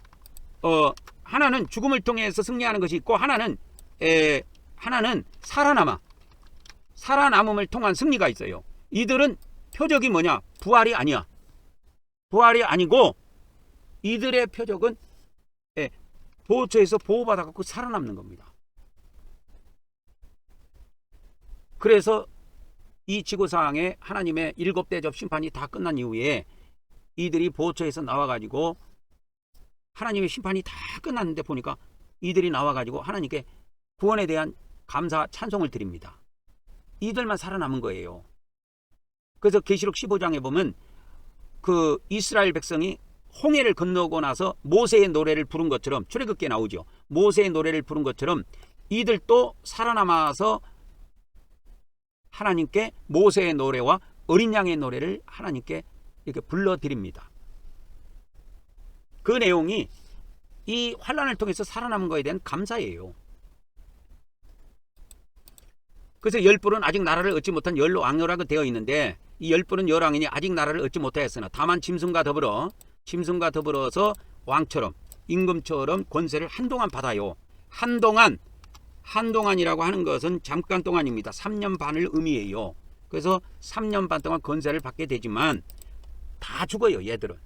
Speaker 1: 하나는 죽음을 통해서 승리하는 것이 있고, 하나는 살아남음을 통한 승리가 있어요. 이들은 표적이 뭐냐? 부활이 아니야. 부활이 아니고 이들의 표적은 보호처에서 보호받아갖고 살아남는 겁니다. 그래서 이 지구상에 하나님의 7대접 심판이 다 끝난 이후에 이들이 보호처에서 나와가지고, 하나님의 심판이 다 끝났는데 보니까 이들이 나와가지고 하나님께 구원에 대한 감사 찬송을 드립니다. 이들만 살아남은 거예요. 그래서 계시록 15장에 보면 그 이스라엘 백성이 홍해를 건너고 나서 모세의 노래를 부른 것처럼, 출애굽기에 나오죠. 모세의 노래를 부른 것처럼 이들도 살아남아서 하나님께 모세의 노래와 어린 양의 노래를 하나님께 이렇게 불러드립니다. 그 내용이 이 환난을 통해서 살아남은 것에 대한 감사예요. 그래서 열뿔은 아직 나라를 얻지 못한 열왕이라고 되어 있는데, 이 열뿔은 열왕이니 아직 나라를 얻지 못하였으나 다만 짐승과 더불어서 왕처럼 임금처럼 권세를 한동안 받아요. 한동안이라고 하는 것은 잠깐 동안입니다. 3년 반을 의미해요. 그래서 3년 반 동안 권세를 받게 되지만 다 죽어요. 얘들은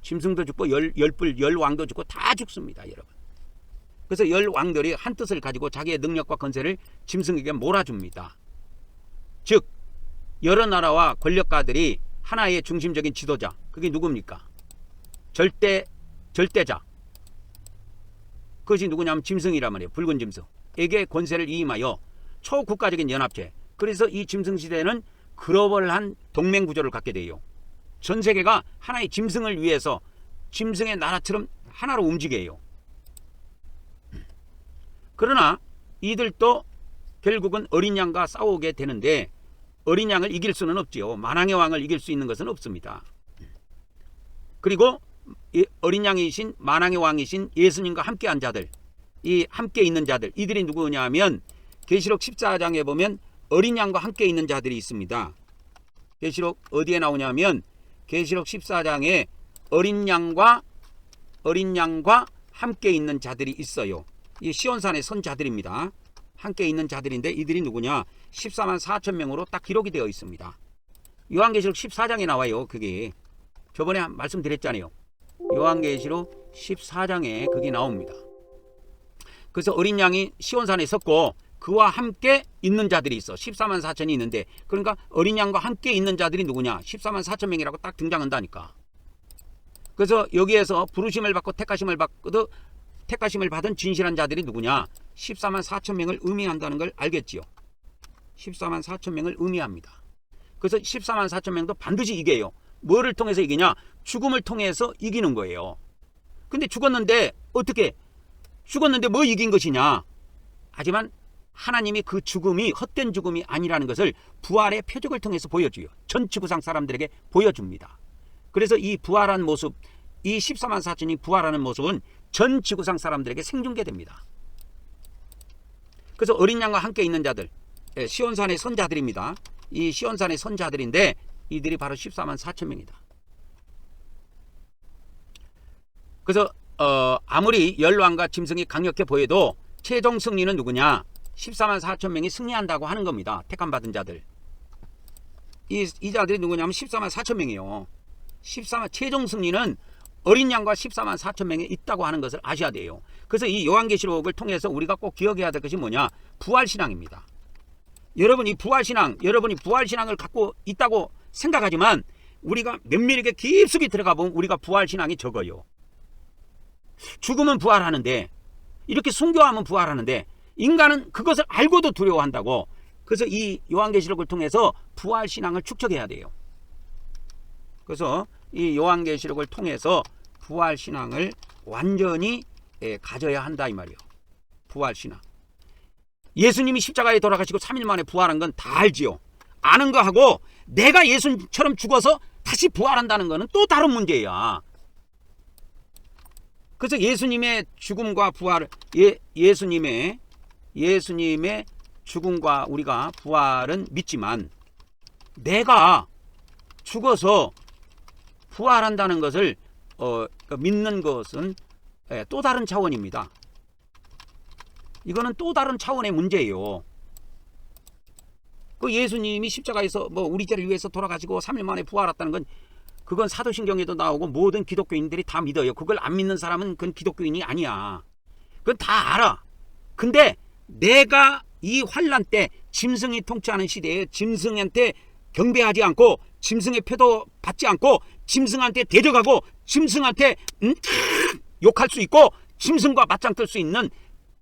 Speaker 1: 짐승도 죽고 열뿔 열왕도 죽고 다 죽습니다. 여러분. 그래서 열왕들이 한 뜻을 가지고 자기의 능력과 권세를 짐승에게 몰아줍니다. 즉 여러 나라와 권력가들이 하나의 중심적인 지도자, 그게 누굽니까? 절대자. 그것이 누구냐면 짐승이란 말이에요. 붉은 짐승에게 권세를 이임하여 초국가적인 연합체. 그래서 이 짐승 시대는 글로벌한 동맹 구조를 갖게 돼요. 전 세계가 하나의 짐승을 위해서 짐승의 나라처럼 하나로 움직여요. 그러나 이들도 결국은 어린 양과 싸우게 되는데, 어린 양을 이길 수는 없지요. 만왕의 왕을 이길 수 있는 것은 없습니다. 그리고 어린 양이신 만왕의 왕이신 예수님과 함께한 자들, 이 함께 있는 자들, 이들이 누구냐 하면 계시록 14장에 보면 어린 양과 함께 있는 자들이 있습니다. 계시록 어디에 나오냐면 계시록 14장에 어린 양과 함께 있는 자들이 있어요. 이 시온산의 선자들입니다. 함께 있는 자들인데 이들이 누구냐? 14만 4천 명으로 딱 기록이 되어 있습니다. 요한계시록 14장에 나와요. 그게 저번에 말씀드렸잖아요. 요한계시록 14장에 그게 나옵니다. 그래서 어린 양이 시온산에 섰고 그와 함께 있는 자들이 있어. 14만 4천이 있는데, 그러니까 어린 양과 함께 있는 자들이 누구냐? 14만 4천 명이라고 딱 등장한다니까. 그래서 여기에서 부르심을 받고 택하심을 받은 진실한 자들이 누구냐? 14만 4천 명을 의미한다는 걸 알겠지요. 14만 4천 명을 의미합니다. 그래서 14만 4천 명도 반드시 이겨요. 뭐를 통해서 이기냐? 죽음을 통해서 이기는 거예요. 근데 죽었는데 어떻게? 죽었는데 뭐 이긴 것이냐? 하지만 하나님이 그 죽음이 헛된 죽음이 아니라는 것을 부활의 표적을 통해서 보여줘요. 전 지구상 사람들에게 보여줍니다. 그래서 이 부활한 모습, 이 14만 4천이 부활하는 모습은 전 지구상 사람들에게 생중계됩니다. 그래서 어린 양과 함께 있는 자들, 시온산의 선자들입니다. 이 시온산의 선자들인데 이들이 바로 14만 4천 명이다. 그래서 아무리 열왕과 짐승이 강력해 보여도 최종 승리는 누구냐? 14만 4천 명이 승리한다고 하는 겁니다. 택함받은 자들. 이 자들이 누구냐면 14만 4천 명이에요. 14만 최종 승리는 어린 양과 14만 4천 명이 있다고 하는 것을 아셔야 돼요. 그래서 이 요한계시록을 통해서 우리가 꼭 기억해야 될 것이 뭐냐? 부활신앙입니다. 여러분이 부활신앙을 갖고 있다고 생각하지만 우리가 면밀하게 깊숙이 들어가 보면 우리가 부활신앙이 적어요. 죽으면 부활하는데, 이렇게 순교하면 부활하는데, 인간은 그것을 알고도 두려워한다고. 그래서 이 요한계시록을 통해서 부활신앙을 축적해야 돼요. 그래서 이 요한계시록을 통해서 부활신앙을 완전히 가져야 한다 이 말이에요. 부활신앙. 예수님이 십자가에 돌아가시고 3일 만에 부활한 건 다 알지요. 아는 거하고 내가 예수님처럼 죽어서 다시 부활한다는 거는 또 다른 문제야. 그래서 예수님의 죽음과 부활, 예수님의 죽음과 우리가 부활은 믿지만 내가 죽어서 부활한다는 것을 믿는 것은 또 다른 차원입니다. 이거는 또 다른 차원의 문제예요. 그 예수님이 십자가에서 우리 죄를 위해서 돌아가시고 3일 만에 부활했다는 건 그건 사도신경에도 나오고 모든 기독교인들이 다 믿어요. 그걸 안 믿는 사람은 그건 기독교인이 아니야. 그건 다 알아. 근데 내가 이 환난 때 짐승이 통치하는 시대에 짐승한테 경배하지 않고 짐승의 표도 받지 않고 짐승한테 대적하고 짐승한테 욕할 수 있고 짐승과 맞짱 뜰 수 있는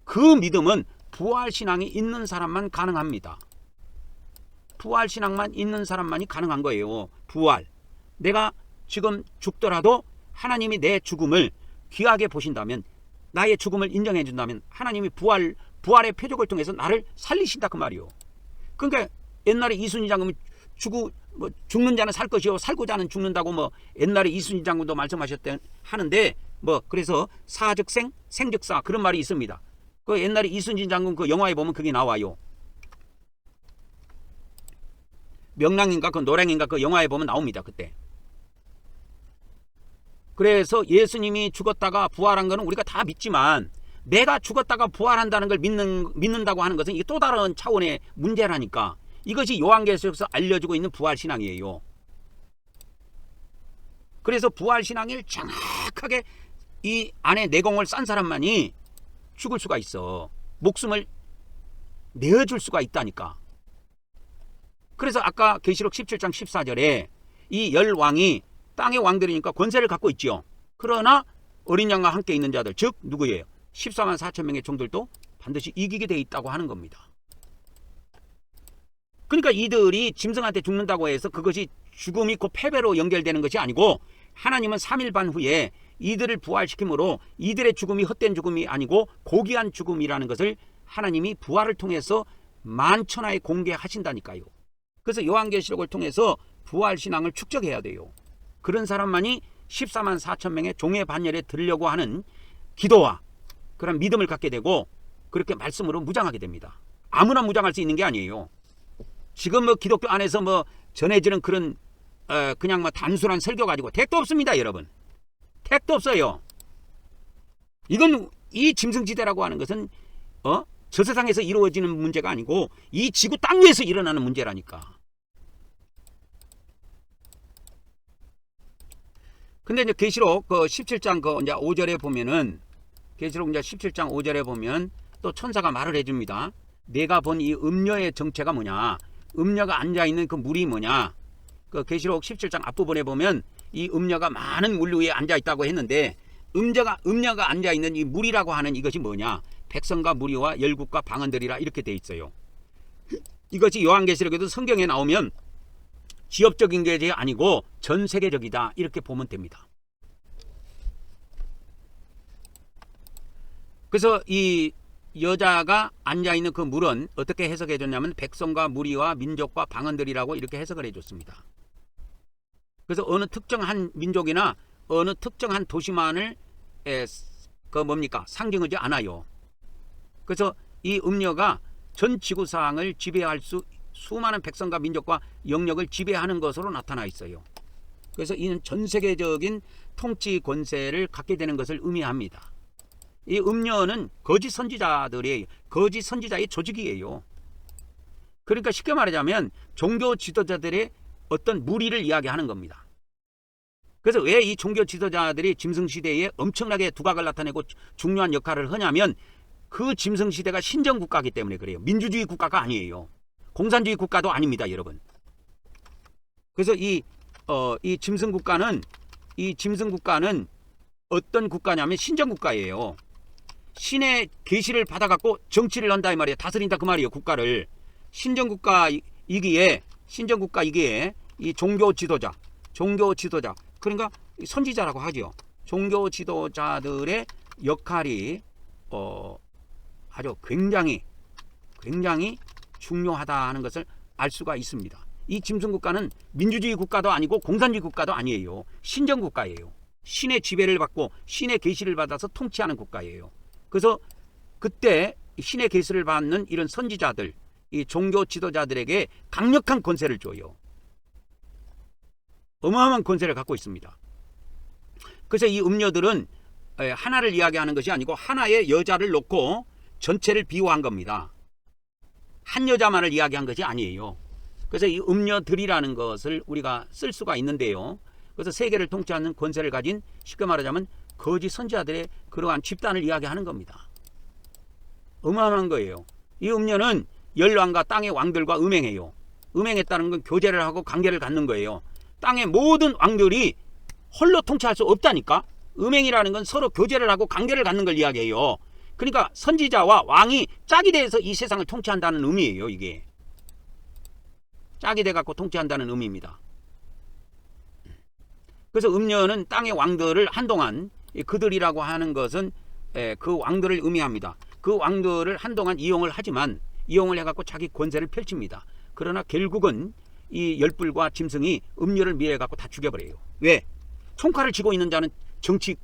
Speaker 1: 그 믿음은 부활신앙이 있는 사람만 가능합니다. 부활신앙만 있는 사람만이 가능한 거예요. 부활. 내가 지금 죽더라도 하나님이 내 죽음을 귀하게 보신다면, 나의 죽음을 인정해 준다면 하나님이 부활의 표적을 통해서 나를 살리신다 그 말이요. 그러니까 옛날에 이순신 장군이 죽는 자는 살 것이요 살고자 하는 죽는다고 옛날에 이순신 장군도 말씀하셨대 하는데 그래서 사즉생 생즉사 그런 말이 있습니다. 그 옛날에 이순신 장군 그 영화에 보면 그게 나와요. 명랑인가 그 노량인가 그 영화에 보면 나옵니다. 그때. 그래서 예수님이 죽었다가 부활한 거는 우리가 다 믿지만 내가 죽었다가 부활한다는 걸 믿는다고 하는 것은 이게 또 다른 차원의 문제라니까. 이것이 요한계시록에서 알려주고 있는 부활신앙이에요. 그래서 부활신앙을 정확하게 이 안에 내공을 싼 사람만이 죽을 수가 있어. 목숨을 내어줄 수가 있다니까. 그래서 아까 계시록 17장 14절에 이 열왕이 땅의 왕들이니까 권세를 갖고 있지요. 그러나 어린 양과 함께 있는 자들, 즉 누구예요? 14만 4천 명의 종들도 반드시 이기게 돼 있다고 하는 겁니다. 그러니까 이들이 짐승한테 죽는다고 해서 그것이 죽음이 곧 패배로 연결되는 것이 아니고 하나님은 3일 반 후에 이들을 부활시킴으로 이들의 죽음이 헛된 죽음이 아니고 고귀한 죽음이라는 것을 하나님이 부활을 통해서 만천하에 공개하신다니까요. 그래서 요한계시록을 통해서 부활신앙을 축적해야 돼요. 그런 사람만이 14만 4천 명의 종의 반열에 들으려고 하는 기도와 그런 믿음을 갖게 되고 그렇게 말씀으로 무장하게 됩니다. 아무나 무장할 수 있는 게 아니에요. 지금 기독교 안에서 전해지는 그런 그냥 단순한 설교 가지고 택도 없습니다, 여러분. 택도 없어요. 이건 이 짐승지대라고 하는 것은 저 세상에서 이루어지는 문제가 아니고 이 지구 땅 위에서 일어나는 문제라니까. 근데 이제 계시록 17장 5절에 보면은 계시록 17장 5절에 보면 또 천사가 말을 해줍니다. 내가 본 이 음녀의 정체가 뭐냐? 음녀가 앉아 있는 그 물이 뭐냐? 그 계시록 17장 앞부분에 보면 이 음녀가 많은 물 위에 앉아 있다고 했는데 음녀가 앉아 있는 이 물이라고 하는 이것이 뭐냐? 백성과 무리와 열국과 방언들이라 이렇게 돼 있어요. 이것이 요한계시록에도 성경에 나오면 지역적인 게 아니고 전 세계적이다 이렇게 보면 됩니다. 그래서 이 여자가 앉아있는 그 물은 어떻게 해석해 줬냐면 백성과 무리와 민족과 방언들이라고 이렇게 해석을 해줬습니다. 그래서 어느 특정한 민족이나 어느 특정한 도시만을 상징하지 않아요. 그래서 이 음녀가 전 지구상을 지배할 수많은 백성과 민족과 영역을 지배하는 것으로 나타나 있어요. 그래서 이는 전 세계적인 통치 권세를 갖게 되는 것을 의미합니다. 이 음녀는 거짓 선지자의 조직이에요. 그러니까 쉽게 말하자면 종교 지도자들의 어떤 무리를 이야기하는 겁니다. 그래서 왜 이 종교 지도자들이 짐승시대에 엄청나게 두각을 나타내고 중요한 역할을 하냐면 그 짐승시대가 신정국가이기 때문에 그래요. 민주주의 국가가 아니에요. 공산주의 국가도 아닙니다, 여러분. 그래서 이 짐승국가는 어떤 국가냐면 신정국가예요. 신의 계시를 받아갖고 정치를 한다 이 말이에요. 다스린다 그 말이에요. 국가를. 신정국가이기에 이 종교 지도자 그러니까 선지자라고 하죠. 종교 지도자들의 역할이 아주 굉장히 중요하다는 것을 알 수가 있습니다. 이 짐승국가는 민주주의 국가도 아니고 공산주의 국가도 아니에요. 신정국가예요. 신의 지배를 받고 신의 계시를 받아서 통치하는 국가예요. 그래서 그때 신의 계시를 받는 이런 선지자들, 이 종교 지도자들에게 강력한 권세를 줘요. 어마어마한 권세를 갖고 있습니다. 그래서 이 음녀들은 하나를 이야기하는 것이 아니고 하나의 여자를 놓고 전체를 비유한 겁니다. 한 여자만을 이야기한 것이 아니에요. 그래서 이 음녀들이라는 것을 우리가 쓸 수가 있는데요. 그래서 세계를 통치하는 권세를 가진, 쉽게 말하자면 거짓 선지자들의 그러한 집단을 이야기하는 겁니다. 어마어마한 거예요. 이 음녀는 열왕과 땅의 왕들과 음행해요. 음행했다는 건 교제를 하고 관계를 갖는 거예요. 땅의 모든 왕들이 홀로 통치할 수 없다니까. 음행이라는 건 서로 교제를 하고 관계를 갖는 걸 이야기해요. 그러니까 선지자와 왕이 짝이 돼서 이 세상을 통치한다는 의미예요. 이게 짝이 돼갖고 통치한다는 의미입니다. 그래서 음녀는 땅의 왕들을 한동안, 그들이라고 하는 것은 그 왕들을 의미합니다. 그 왕들을 한동안 이용을 하지만 이용을 해갖고 자기 권세를 펼칩니다. 그러나 결국은 이 열불과 짐승이 음녀를 미해갖고 다 죽여버려요. 왜? 총칼을 쥐고 있는 자는 정치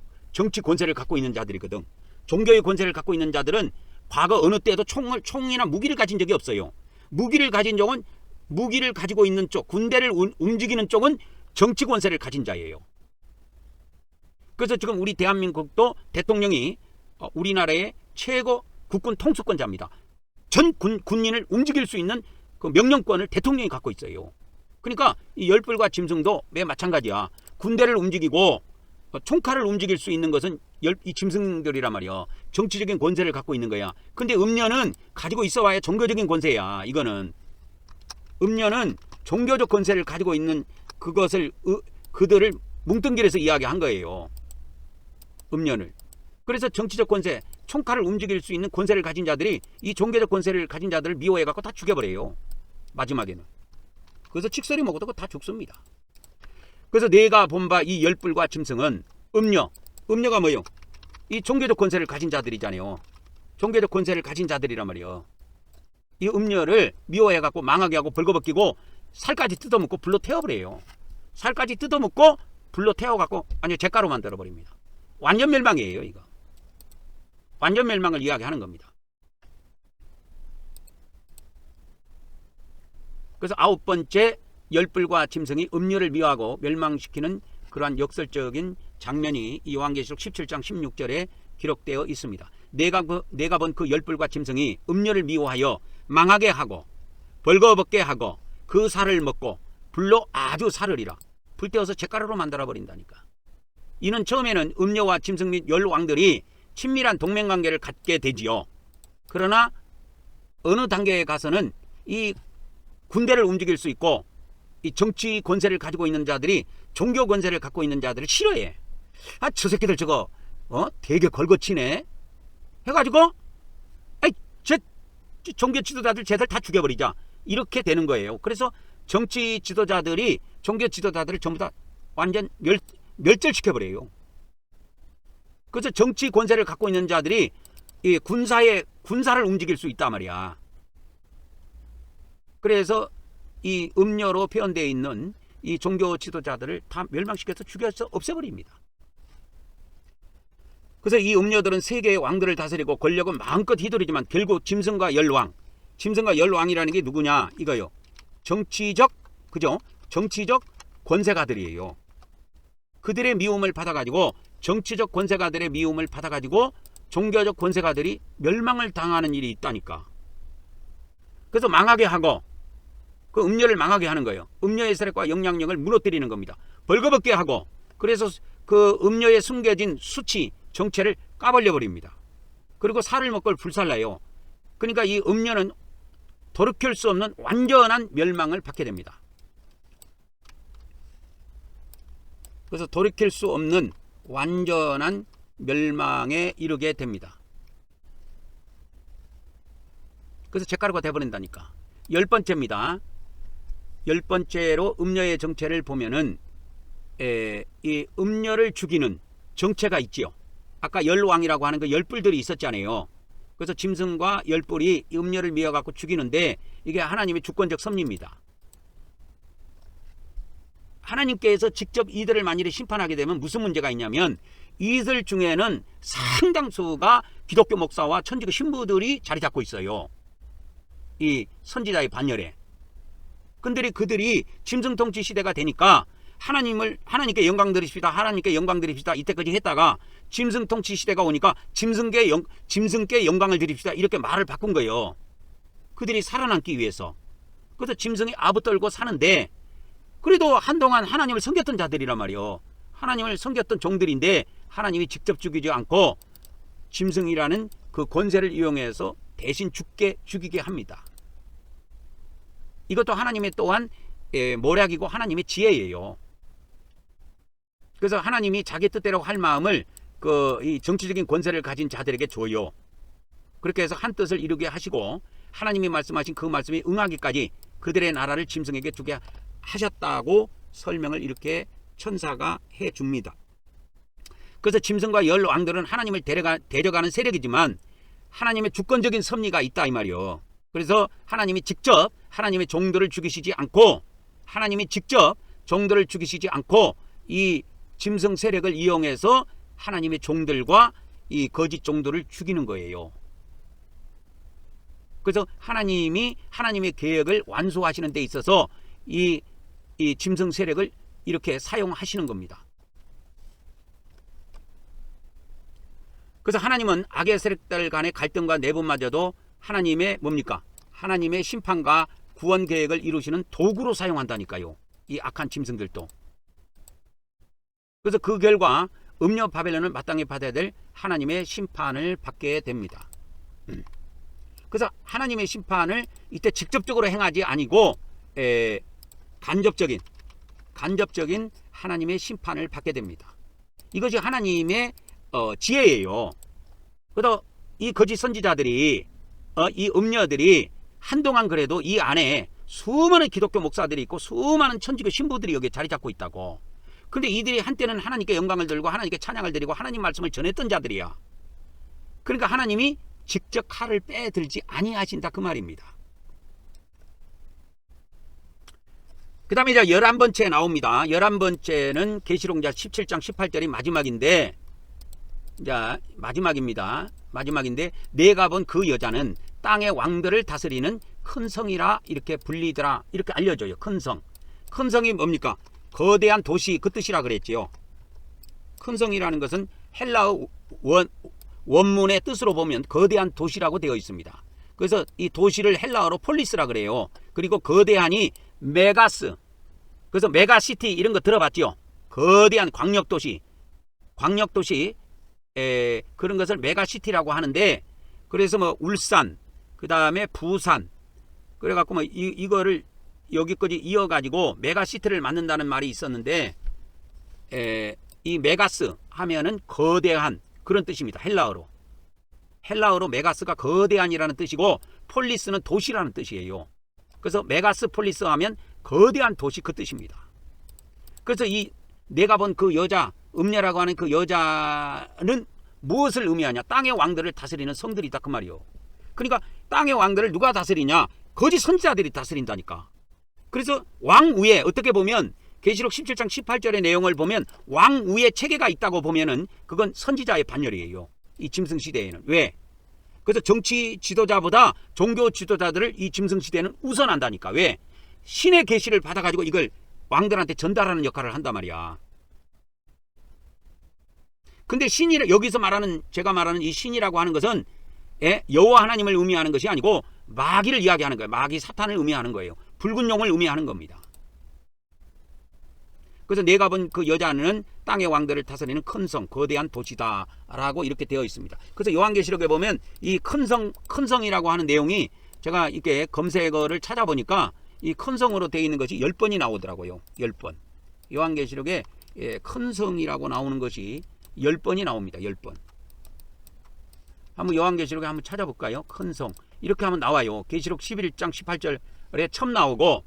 Speaker 1: 권세를 갖고 있는 자들이거든. 종교의 권세를 갖고 있는 자들은 과거 어느 때도 총이나 무기를 가진 적이 없어요. 무기를 가지고 있는 쪽, 군대를 움직이는 쪽은 정치 권세를 가진 자예요. 그래서 지금 우리 대한민국도 대통령이 우리나라의 최고 국군 통수권자입니다. 전 군인을 움직일 수 있는 그 명령권을 대통령이 갖고 있어요. 그러니까 이 열불과 짐승도 매 마찬가지야. 군대를 움직이고 총칼을 움직일 수 있는 것은 이 짐승들이란 말이야. 정치적인 권세를 갖고 있는 거야. 근데 음녀는 가지고 있어와야 종교적인 권세야. 이거는 음녀는 종교적 권세를 가지고 있는 그것을 그들을 뭉뚱그려서 이야기한 거예요. 음녀를. 그래서 정치적 권세, 총칼을 움직일 수 있는 권세를 가진 자들이 이 종교적 권세를 가진 자들을 미워해갖고 다 죽여버려요. 마지막에는. 그래서 칙소리 먹어도 다 죽습니다. 그래서 내가 본 바 이 열불과 짐승은 음녀가 뭐예요? 이 종교적 권세를 가진 자들이잖아요. 종교적 권세를 가진 자들이란 말이에요. 이 음녀를 미워해갖고 망하게 하고 벌거벗기고 살까지 뜯어먹고 불로 태워버려요. 살까지 뜯어먹고 불로 태워갖고 잿가루 만들어버립니다. 완전 멸망이에요. 이거 완전 멸망을 이야기하는 겁니다. 그래서 9번째, 열불과 짐승이 음녀를 미워하고 멸망시키는 그러한 역설적인 장면이 이 요한계시록 17장 16절에 기록되어 있습니다. 내가 본 그 열불과 짐승이 음녀를 미워하여 망하게 하고 벌거벗게 하고 그 살을 먹고 불로 아주 사르리라. 불태워서 잿가루로 만들어 버린다니까. 이는 처음에는 음녀와 짐승 및 열왕들이 친밀한 동맹관계를 갖게 되지요. 그러나 어느 단계에 가서는 이 군대를 움직일 수 있고 이 정치 권세를 가지고 있는 자들이 종교 권세를 갖고 있는 자들을 싫어해. 저 새끼들 저거 되게 걸거치네 해가지고 종교 지도자들 쟤들 다 죽여버리자. 이렇게 되는 거예요. 그래서 정치 지도자들이 종교 지도자들을 전부 다 완전 멸절시켜버려요. 그래서 정치 권세를 갖고 있는 자들이 이 군사를 움직일 수 있단 말이야. 그래서 이 음료로 표현되어 있는 이 종교 지도자들을 다 멸망시켜서 죽여서 없애버립니다. 그래서 이 음료들은 세계의 왕들을 다스리고 권력은 마음껏 휘두르지만 결국 짐승과 열왕, 짐승과 열왕이라는 게 누구냐 이거요. 정치적 권세가들이에요. 그들의 미움을 받아가지고 정치적 권세가들의 미움을 받아가지고 종교적 권세가들이 멸망을 당하는 일이 있다니까. 그래서 망하게 하고 그 음료를 망하게 하는 거예요. 음료의 세력과 영향력을 무너뜨리는 겁니다. 벌거벗게 하고 그래서 그 음료에 숨겨진 수치 정체를 까발려 버립니다. 그리고 살을 먹고 불살라요. 그러니까 이 음료는 돌이킬 수 없는 완전한 멸망을 받게 됩니다. 그래서 돌이킬 수 없는 완전한 멸망에 이르게 됩니다. 그래서 잿가루가 돼버린다니까. 10번째입니다. 10번째로 음료의 정체를 보면은 이 음료를 죽이는 정체가 있지요. 아까 열왕이라고 하는 그 열불들이 있었잖아요. 그래서 짐승과 열불이 음료를 미어갖고 죽이는데 이게 하나님의 주권적 섭리입니다. 하나님께서 직접 이들을 만일에 심판하게 되면 무슨 문제가 있냐면 이들 중에는 상당수가 기독교 목사와 천주교 신부들이 자리 잡고 있어요. 이 선지자의 반열에. 근데 그들이 짐승 통치 시대가 되니까 하나님께 영광 드립시다. 하나님께 영광 드립시다. 이때까지 했다가 짐승 통치 시대가 오니까 짐승께 영광을 드립시다. 이렇게 말을 바꾼 거예요. 그들이 살아남기 위해서. 그래서 짐승이 아부떨고 사는데 그래도 한동안 하나님을 섬겼던 자들이란 말이에요. 하나님을 섬겼던 종들인데 하나님이 직접 죽이지 않고 짐승이라는 그 권세를 이용해서 대신 죽이게 합니다. 이것도 하나님의 또한 모략이고 하나님의 지혜예요. 그래서 하나님이 자기 뜻대로 할 마음을 이 정치적인 권세를 가진 자들에게 줘요. 그렇게 해서 한 뜻을 이루게 하시고 하나님이 말씀하신 그 말씀이 응하기까지 그들의 나라를 짐승에게 주게 하셨다고 설명을 이렇게 천사가 해줍니다. 그래서 짐승과 열왕들은 하나님을 데려가는 세력이지만 하나님의 주권적인 섭리가 있다 이 말이요. 그래서 하나님이 직접 하나님의 종들을 죽이시지 않고 이 짐승 세력을 이용해서 하나님의 종들과 이 거짓 종들을 죽이는 거예요. 그래서 하나님의 계획을 완수하시는 데 있어서 이 짐승 세력을 이렇게 사용하시는 겁니다. 그래서 하나님은 악의 세력들 간의 갈등과 내분마저도 하나님의 뭡니까? 하나님의 심판과 구원 계획을 이루시는 도구로 사용한다니까요. 이 악한 짐승들도. 그래서 그 결과 음료 바벨론을 마땅히 받아야 될 하나님의 심판을 받게 됩니다. 그래서 하나님의 심판을 이때 직접적으로 행하지 아니고 간접적인 하나님의 심판을 받게 됩니다. 이것이 하나님의 지혜예요. 그래서 이 거짓 선지자들이 이 음녀들이 한동안 그래도 이 안에 수많은 기독교 목사들이 있고 수많은 천주교 신부들이 여기에 자리 잡고 있다고. 근데 이들이 한때는 하나님께 영광을 들고 하나님께 찬양을 드리고 하나님 말씀을 전했던 자들이야. 그러니까 하나님이 직접 칼을 빼들지 아니하신다 그 말입니다. 그 다음에 이제 11번째 나옵니다. 11번째는 계시록자 17장 18절이 마지막인데, 자, 마지막인데, 내가 본 그 여자는 땅의 왕들을 다스리는 큰 성이라 이렇게 불리더라. 이렇게 알려줘요. 큰 성. 큰 성이 뭡니까? 거대한 도시 그 뜻이라 그랬지요. 큰 성이라는 것은 헬라어 원문의 뜻으로 보면 거대한 도시라고 되어 있습니다. 그래서 이 도시를 헬라어로 폴리스라 그래요. 그리고 거대한이 메가스. 그래서 메가시티 이런 거 들어봤죠? 거대한 광역도시 그런 것을 메가시티라고 하는데, 그래서 뭐 울산, 그 다음에 부산, 그래갖고 뭐 이거를 여기까지 이어가지고 메가시티를 만든다는 말이 있었는데, 이 메가스 하면은 거대한 그런 뜻입니다. 헬라어로 메가스가 거대한이라는 뜻이고 폴리스는 도시라는 뜻이에요. 그래서 메가스 폴리스 하면 거대한 도시 그 뜻입니다. 그래서 이 내가 본 그 여자, 음녀라고 하는 그 여자는 무엇을 의미하냐? 땅의 왕들을 다스리는 성들이다 그 말이요. 그러니까 땅의 왕들을 누가 다스리냐? 거짓 선지자들이 다스린다니까. 그래서 왕 위에 어떻게 보면 계시록 17장 18절의 내용을 보면 왕 위에 체계가 있다고 보면은 그건 선지자의 반열이에요. 이 짐승 시대에는. 왜? 그래서 정치 지도자보다 종교 지도자들을 이 짐승 시대는 우선한다니까. 왜? 신의 계시를 받아가지고 이걸 왕들한테 전달하는 역할을 한단 말이야. 근데 신이 여기서 말하는 제가 말하는 이 신이라고 하는 것은 여호와 하나님을 의미하는 것이 아니고 마귀를 이야기하는 거예요. 마귀 사탄을 의미하는 거예요. 붉은 용을 의미하는 겁니다. 그래서 내가 본 그 여자는 땅의 왕들을 다스리는 큰 성, 거대한 도시다라고 이렇게 되어 있습니다. 그래서 요한계시록에 보면 이 큰 성이라고 하는 내용이 제가 이렇게 검색어를 찾아보니까 이 큰 성으로 되어 있는 것이 10번이 나오더라고요. 10번. 요한계시록에 큰 성이라고 나오는 것이 10번이 나옵니다. 10번. 한번 요한계시록에 한번 찾아볼까요? 큰 성. 이렇게 하면 나와요. 계시록 11장 18절에 처음 나오고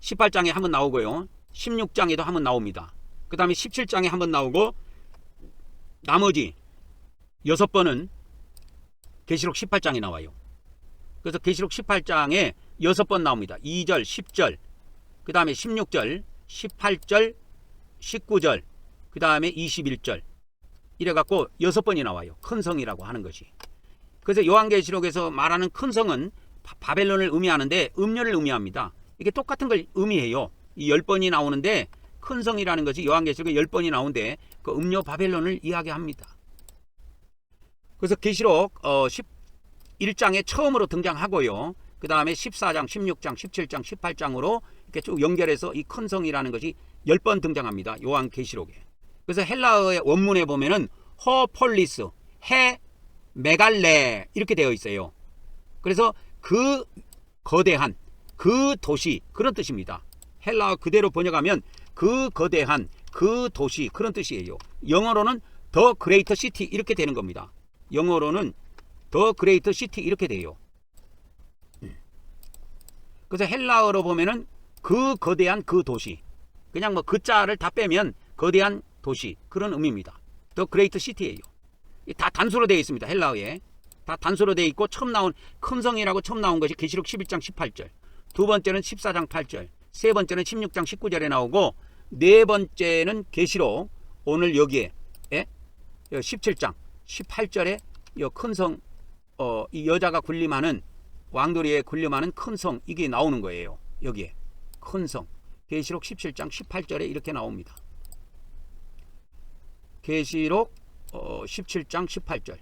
Speaker 1: 18장에 한번 나오고요. 16장에도 한번 나옵니다. 그 다음에 17장에 한번 나오고 나머지 6번은 계시록 18장에 나와요. 그래서 계시록 18장에 6번 나옵니다. 2절, 10절, 그 다음에 16절, 18절, 19절, 그 다음에 21절 이래갖고 6번이 나와요. 큰 성이라고 하는 것이. 그래서 요한계시록에서 말하는 큰 성은 바벨론을 의미하는데 음녀를 의미합니다. 이게 똑같은 걸 의미해요. 이 10번이 나오는데 큰 성이라는 것이 요한계시록에 10번이 나오는데 그 음녀 바벨론을 이야기합니다. 그래서 계시록 11장에 처음으로 등장하고요. 그 다음에 14장, 16장, 17장, 18장으로 이렇게 쭉 연결해서 이 큰 성이라는 것이 10번 등장합니다. 요한계시록에. 그래서 헬라어의 원문에 보면은 허폴리스, 해 메갈레 이렇게 되어 있어요. 그래서 그 거대한 그 도시 그런 뜻입니다. 헬라어 그대로 번역하면 그 거대한 그 도시 그런 뜻이에요. 영어로는 The Great City 이렇게 되는 겁니다. 영어로는 The Great City 이렇게 돼요. 그래서 헬라어로 보면은 그 거대한 그 도시 그냥 뭐 그 자를 다 빼면 거대한 도시 그런 의미입니다. The Great City예요. 다 단수로 되어 있습니다. 헬라어에 다 단수로 되어 있고 처음 나온 큰 성이라고 처음 나온 것이 계시록 11장 18절, 두 번째는 14장 8절, 세 번째는 16장 19절에 나오고 네 번째는 계시록 오늘 여기에 17장 18절에 큰 성 이 여자가 군림하는 왕도리에 군림하는 큰 성 이게 나오는 거예요. 여기에 큰 성 계시록 17장 18절에 이렇게 나옵니다. 계시록 17장 18절.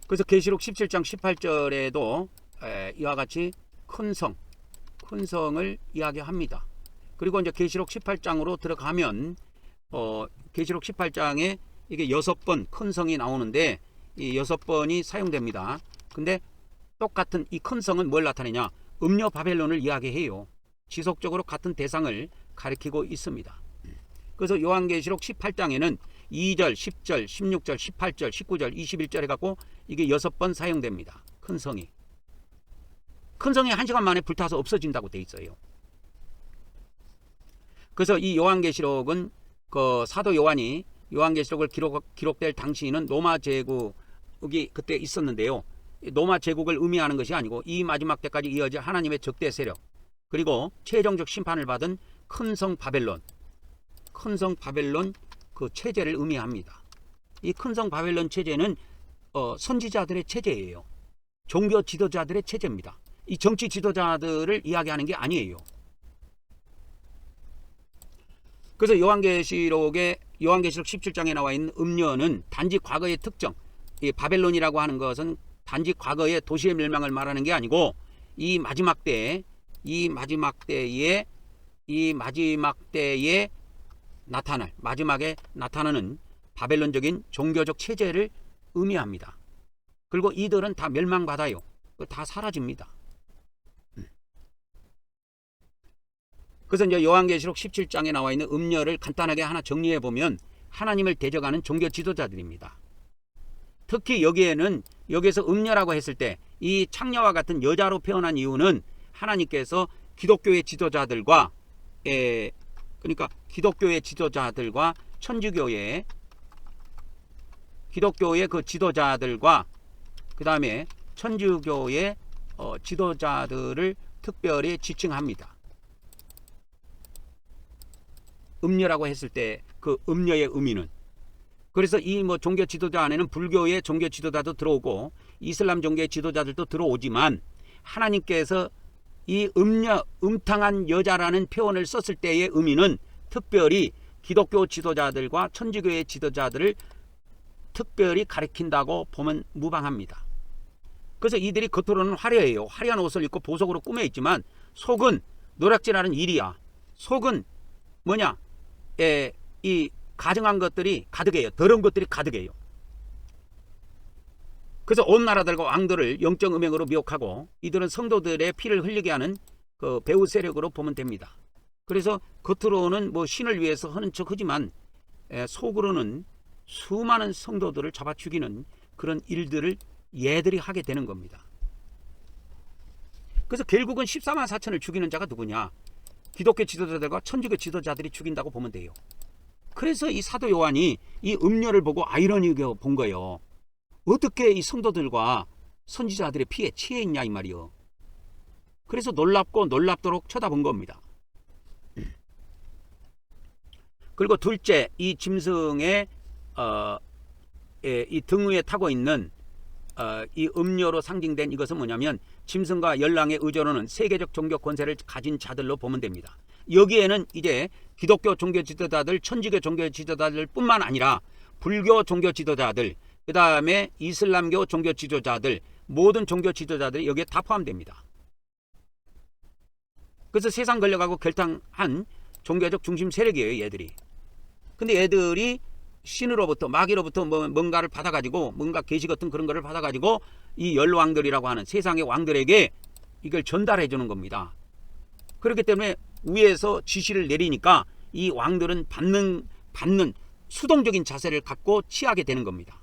Speaker 1: 그래서 계시록 17장 18절에도 이와 같이 큰 성을 이야기합니다. 그리고 이제 계시록 18장으로 들어가면 계시록 18장에 이게 6번 큰 성이 나오는데 이 6번이 사용됩니다. 근데 똑같은 이 큰 성은 뭘 나타내냐? 음녀 바벨론을 이야기해요. 지속적으로 같은 대상을 가리키고 있습니다. 그래서 요한계시록 18장에는 2절, 10절, 16절, 18절, 19절, 21절 해갖고 이게 6번 사용됩니다. 큰 성이. 큰 성이 1시간 만에 불타서 없어진다고 돼 있어요. 그래서 이 요한계시록은 그 사도 요한이 요한계시록을 기록될 당시에는 로마 제국이 그때 있었는데요. 로마 제국을 의미하는 것이 아니고 이 마지막 때까지 이어질 하나님의 적대 세력 그리고 최종적 심판을 받은 큰 성 바벨론 그 체제를 의미합니다. 이 큰 성 바벨론 체제는 선지자들의 체제예요. 종교 지도자들의 체제입니다. 이 정치 지도자들을 이야기하는 게 아니에요. 그래서 요한계시록 17장에 나와 있는 음녀는 단지 과거의 특정, 이 바벨론이라고 하는 것은 단지 과거의 도시의 멸망을 말하는 게 아니고 이 마지막 때에 마지막에 나타나는 바벨론적인 종교적 체제를 의미합니다. 그리고 이들은 다 멸망받아요. 다 사라집니다. 그래서 이제 요한계시록 17장에 나와 있는 음녀를 간단하게 하나 정리해 보면 하나님을 대적하는 종교 지도자들입니다. 특히 여기에는 여기에서 음녀라고 했을 때 이 창녀와 같은 여자로 표현한 이유는 하나님께서 기독교의 지도자들과 그러니까 기독교의 지도자들과 천주교의 기독교의 그 지도자들과 그 다음에 천주교의 지도자들을 특별히 지칭합니다. 음녀라고 했을 때 그 음녀의 의미는, 그래서 이 뭐 종교 지도자 안에는 불교의 종교 지도자도 들어오고 이슬람 종교의 지도자들도 들어오지만 하나님께서 이 음녀, 음탕한 여자라는 표현을 썼을 때의 의미는 특별히 기독교 지도자들과 천주교의 지도자들을 특별히 가리킨다고 보면 무방합니다. 그래서 이들이 겉으로는 화려해요. 화려한 옷을 입고 보석으로 꾸며 있지만 속은 노략질하는 일이야. 속은 뭐냐? 이 가증한 것들이 가득해요. 더러운 것들이 가득해요. 그래서 온 나라들과 왕들을 영적 음행으로 미혹하고 이들은 성도들의 피를 흘리게 하는 그 배후 세력으로 보면 됩니다. 그래서 겉으로는 뭐 신을 위해서 하는 척 하지만 속으로는 수많은 성도들을 잡아 죽이는 그런 일들을 얘들이 하게 되는 겁니다. 그래서 결국은 14만 4천을 죽이는 자가 누구냐? 기독교 지도자들과 천주교 지도자들이 죽인다고 보면 돼요. 그래서 이 사도 요한이 이 음녀를 보고 아이러니하게 본 거예요. 어떻게 이 성도들과 선지자들의 피에 취해 있냐 이 말이요. 그래서 놀랍고 놀랍도록 쳐다본 겁니다. 그리고 둘째, 이 짐승의 이 등 위에 타고 있는 이 음녀로 상징된 이것은 뭐냐면 짐승과 열랑의 의존하는 세계적 종교 권세를 가진 자들로 보면 됩니다. 여기에는 이제 기독교 종교 지도자들, 천주교 종교 지도자들 뿐만 아니라 불교 종교 지도자들, 그 다음에 이슬람교 종교 지도자들, 모든 종교 지도자들이 여기에 다 포함됩니다. 그래서 세상 걸려가고 결탕한 종교적 중심 세력이에요, 얘들이. 근데 얘들이 신으로부터, 마귀로부터 뭔가를 받아가지고, 뭔가 계시 같은 그런 거를 받아가지고 이 열왕들이라고 하는 세상의 왕들에게 이걸 전달해 주는 겁니다. 그렇기 때문에 위에서 지시를 내리니까 이 왕들은 받는 수동적인 자세를 갖고 취하게 되는 겁니다.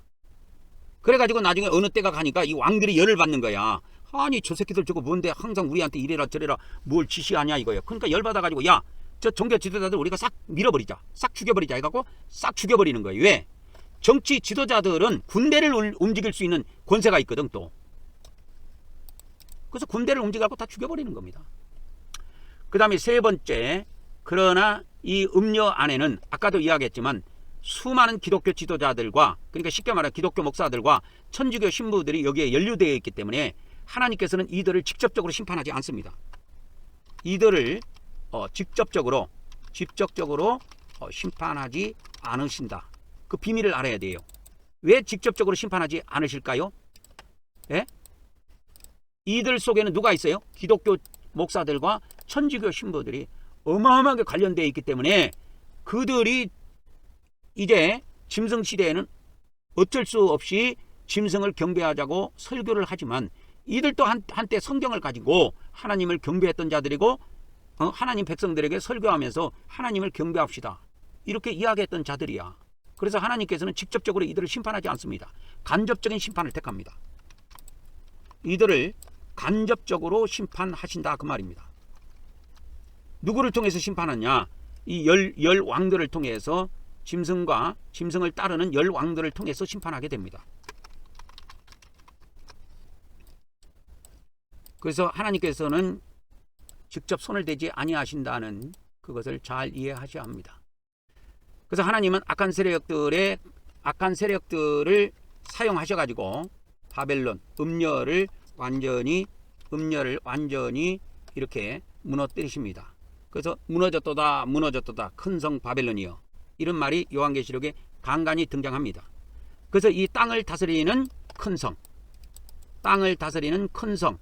Speaker 1: 그래가지고 나중에 어느 때가 가니까 이 왕들이 열을 받는 거야. 아니 저 새끼들 저거 뭔데 항상 우리한테 이래라 저래라 뭘 지시하냐 이거예요. 그러니까 열받아가지고 야 저 종교 지도자들 우리가 싹 밀어버리자, 싹 죽여버리자 해갖고 싹 죽여버리는 거예요. 왜? 정치 지도자들은 군대를 움직일 수 있는 권세가 있거든 또. 그래서 군대를 움직여갖고 다 죽여버리는 겁니다. 그 다음에 세 번째, 그러나 이 음녀 안에는 아까도 이야기했지만 수많은 기독교 지도자들과, 그러니까 쉽게 말하면 기독교 목사들과 천주교 신부들이 여기에 연루되어 있기 때문에 하나님께서는 이들을 직접적으로 심판하지 않습니다. 이들을 직접적으로 심판하지 않으신다. 그 비밀을 알아야 돼요. 왜 직접적으로 심판하지 않으실까요? 예? 이들 속에는 누가 있어요? 기독교 목사들과 천주교 신부들이 어마어마하게 관련되어 있기 때문에 그들이 이제 짐승 시대에는 어쩔 수 없이 짐승을 경배하자고 설교를 하지만 이들도 한때 성경을 가지고 하나님을 경배했던 자들이고 하나님 백성들에게 설교하면서 하나님을 경배합시다 이렇게 이야기했던 자들이야. 그래서 하나님께서는 직접적으로 이들을 심판하지 않습니다. 간접적인 심판을 택합니다. 이들을 간접적으로 심판하신다 그 말입니다. 누구를 통해서 심판하냐? 이 열 왕들을 통해서 짐승을 따르는 열 왕들을 통해서 심판하게 됩니다. 그래서 하나님께서는 직접 손을 대지 아니하신다는 그것을 잘 이해하셔야 합니다. 그래서 하나님은 악한 세력들을 사용하셔가지고 바벨론 음녀를 완전히 이렇게 무너뜨리십니다. 그래서 무너졌도다 큰 성 바벨론이여, 이런 말이 요한계시록에 간간히 등장합니다. 그래서 이 땅을 다스리는 큰 성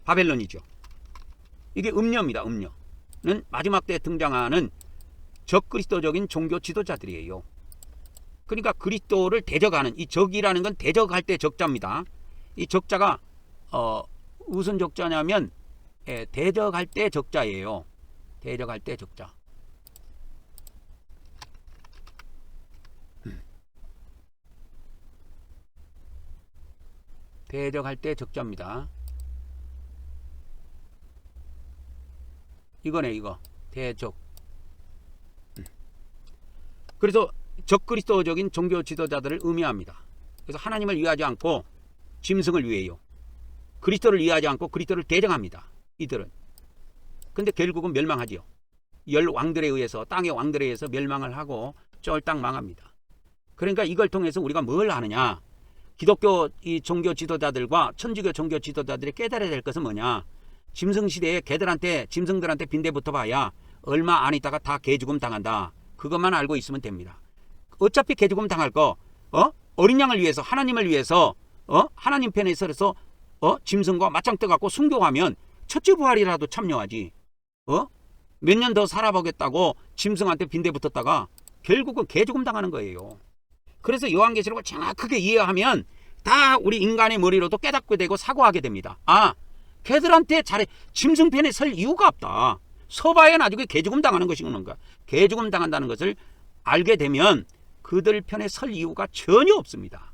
Speaker 1: 바벨론이죠. 이게 음녀입니다. 음녀는 마지막 때 등장하는 적그리스도적인 종교 지도자들이에요. 그러니까 그리스도를 대적하는, 이 적이라는 건 대적할 때 적자입니다. 이 적자가 무슨 적자냐면 대적할 때 적자예요. 대적할 때 적자. 대적할 때 적자입니다. 이거네, 이거. 대적. 그래서 적그리스도적인 종교 지도자들을 의미합니다. 그래서 하나님을 위하지 않고 짐승을 위해요. 그리스도를 위하지 않고 그리스도를 대적합니다. 이들은. 근데 결국은 멸망하지요. 열 왕들에 의해서, 땅의 왕들에 의해서 멸망을 하고 쫄딱 망합니다. 그러니까 이걸 통해서 우리가 뭘 하느냐? 기독교 이 종교 지도자들과 천주교 종교 지도자들이 깨달아야 될 것은 뭐냐? 짐승 시대에 짐승들한테 빈대 붙어봐야 얼마 안 있다가 다 개죽음 당한다. 그것만 알고 있으면 됩니다. 어차피 개죽음 당할 거, 어린 양을 위해서, 하나님을 위해서, 하나님 편에 서서, 짐승과 맞짱 떠갖고 순교하면 첫째 부활이라도 참여하지. 몇 년 더 살아보겠다고 짐승한테 빈대 붙었다가 결국은 개죽음 당하는 거예요. 그래서 요한계시록을 정확하게 이해하면 다 우리 인간의 머리로도 깨닫게 되고 사고하게 됩니다. 아, 걔들한테 짐승 편에 설 이유가 없다. 서봐야 나중에 개죽음 당하는 것이구나. 개죽음 당한다는 것을 알게 되면 그들 편에 설 이유가 전혀 없습니다.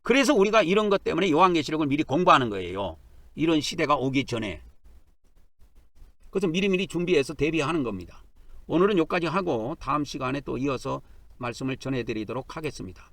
Speaker 1: 그래서 우리가 이런 것 때문에 요한계시록을 미리 공부하는 거예요. 이런 시대가 오기 전에. 그래서 미리미리 준비해서 대비하는 겁니다. 오늘은 여기까지 하고 다음 시간에 또 이어서 말씀을 전해드리도록 하겠습니다.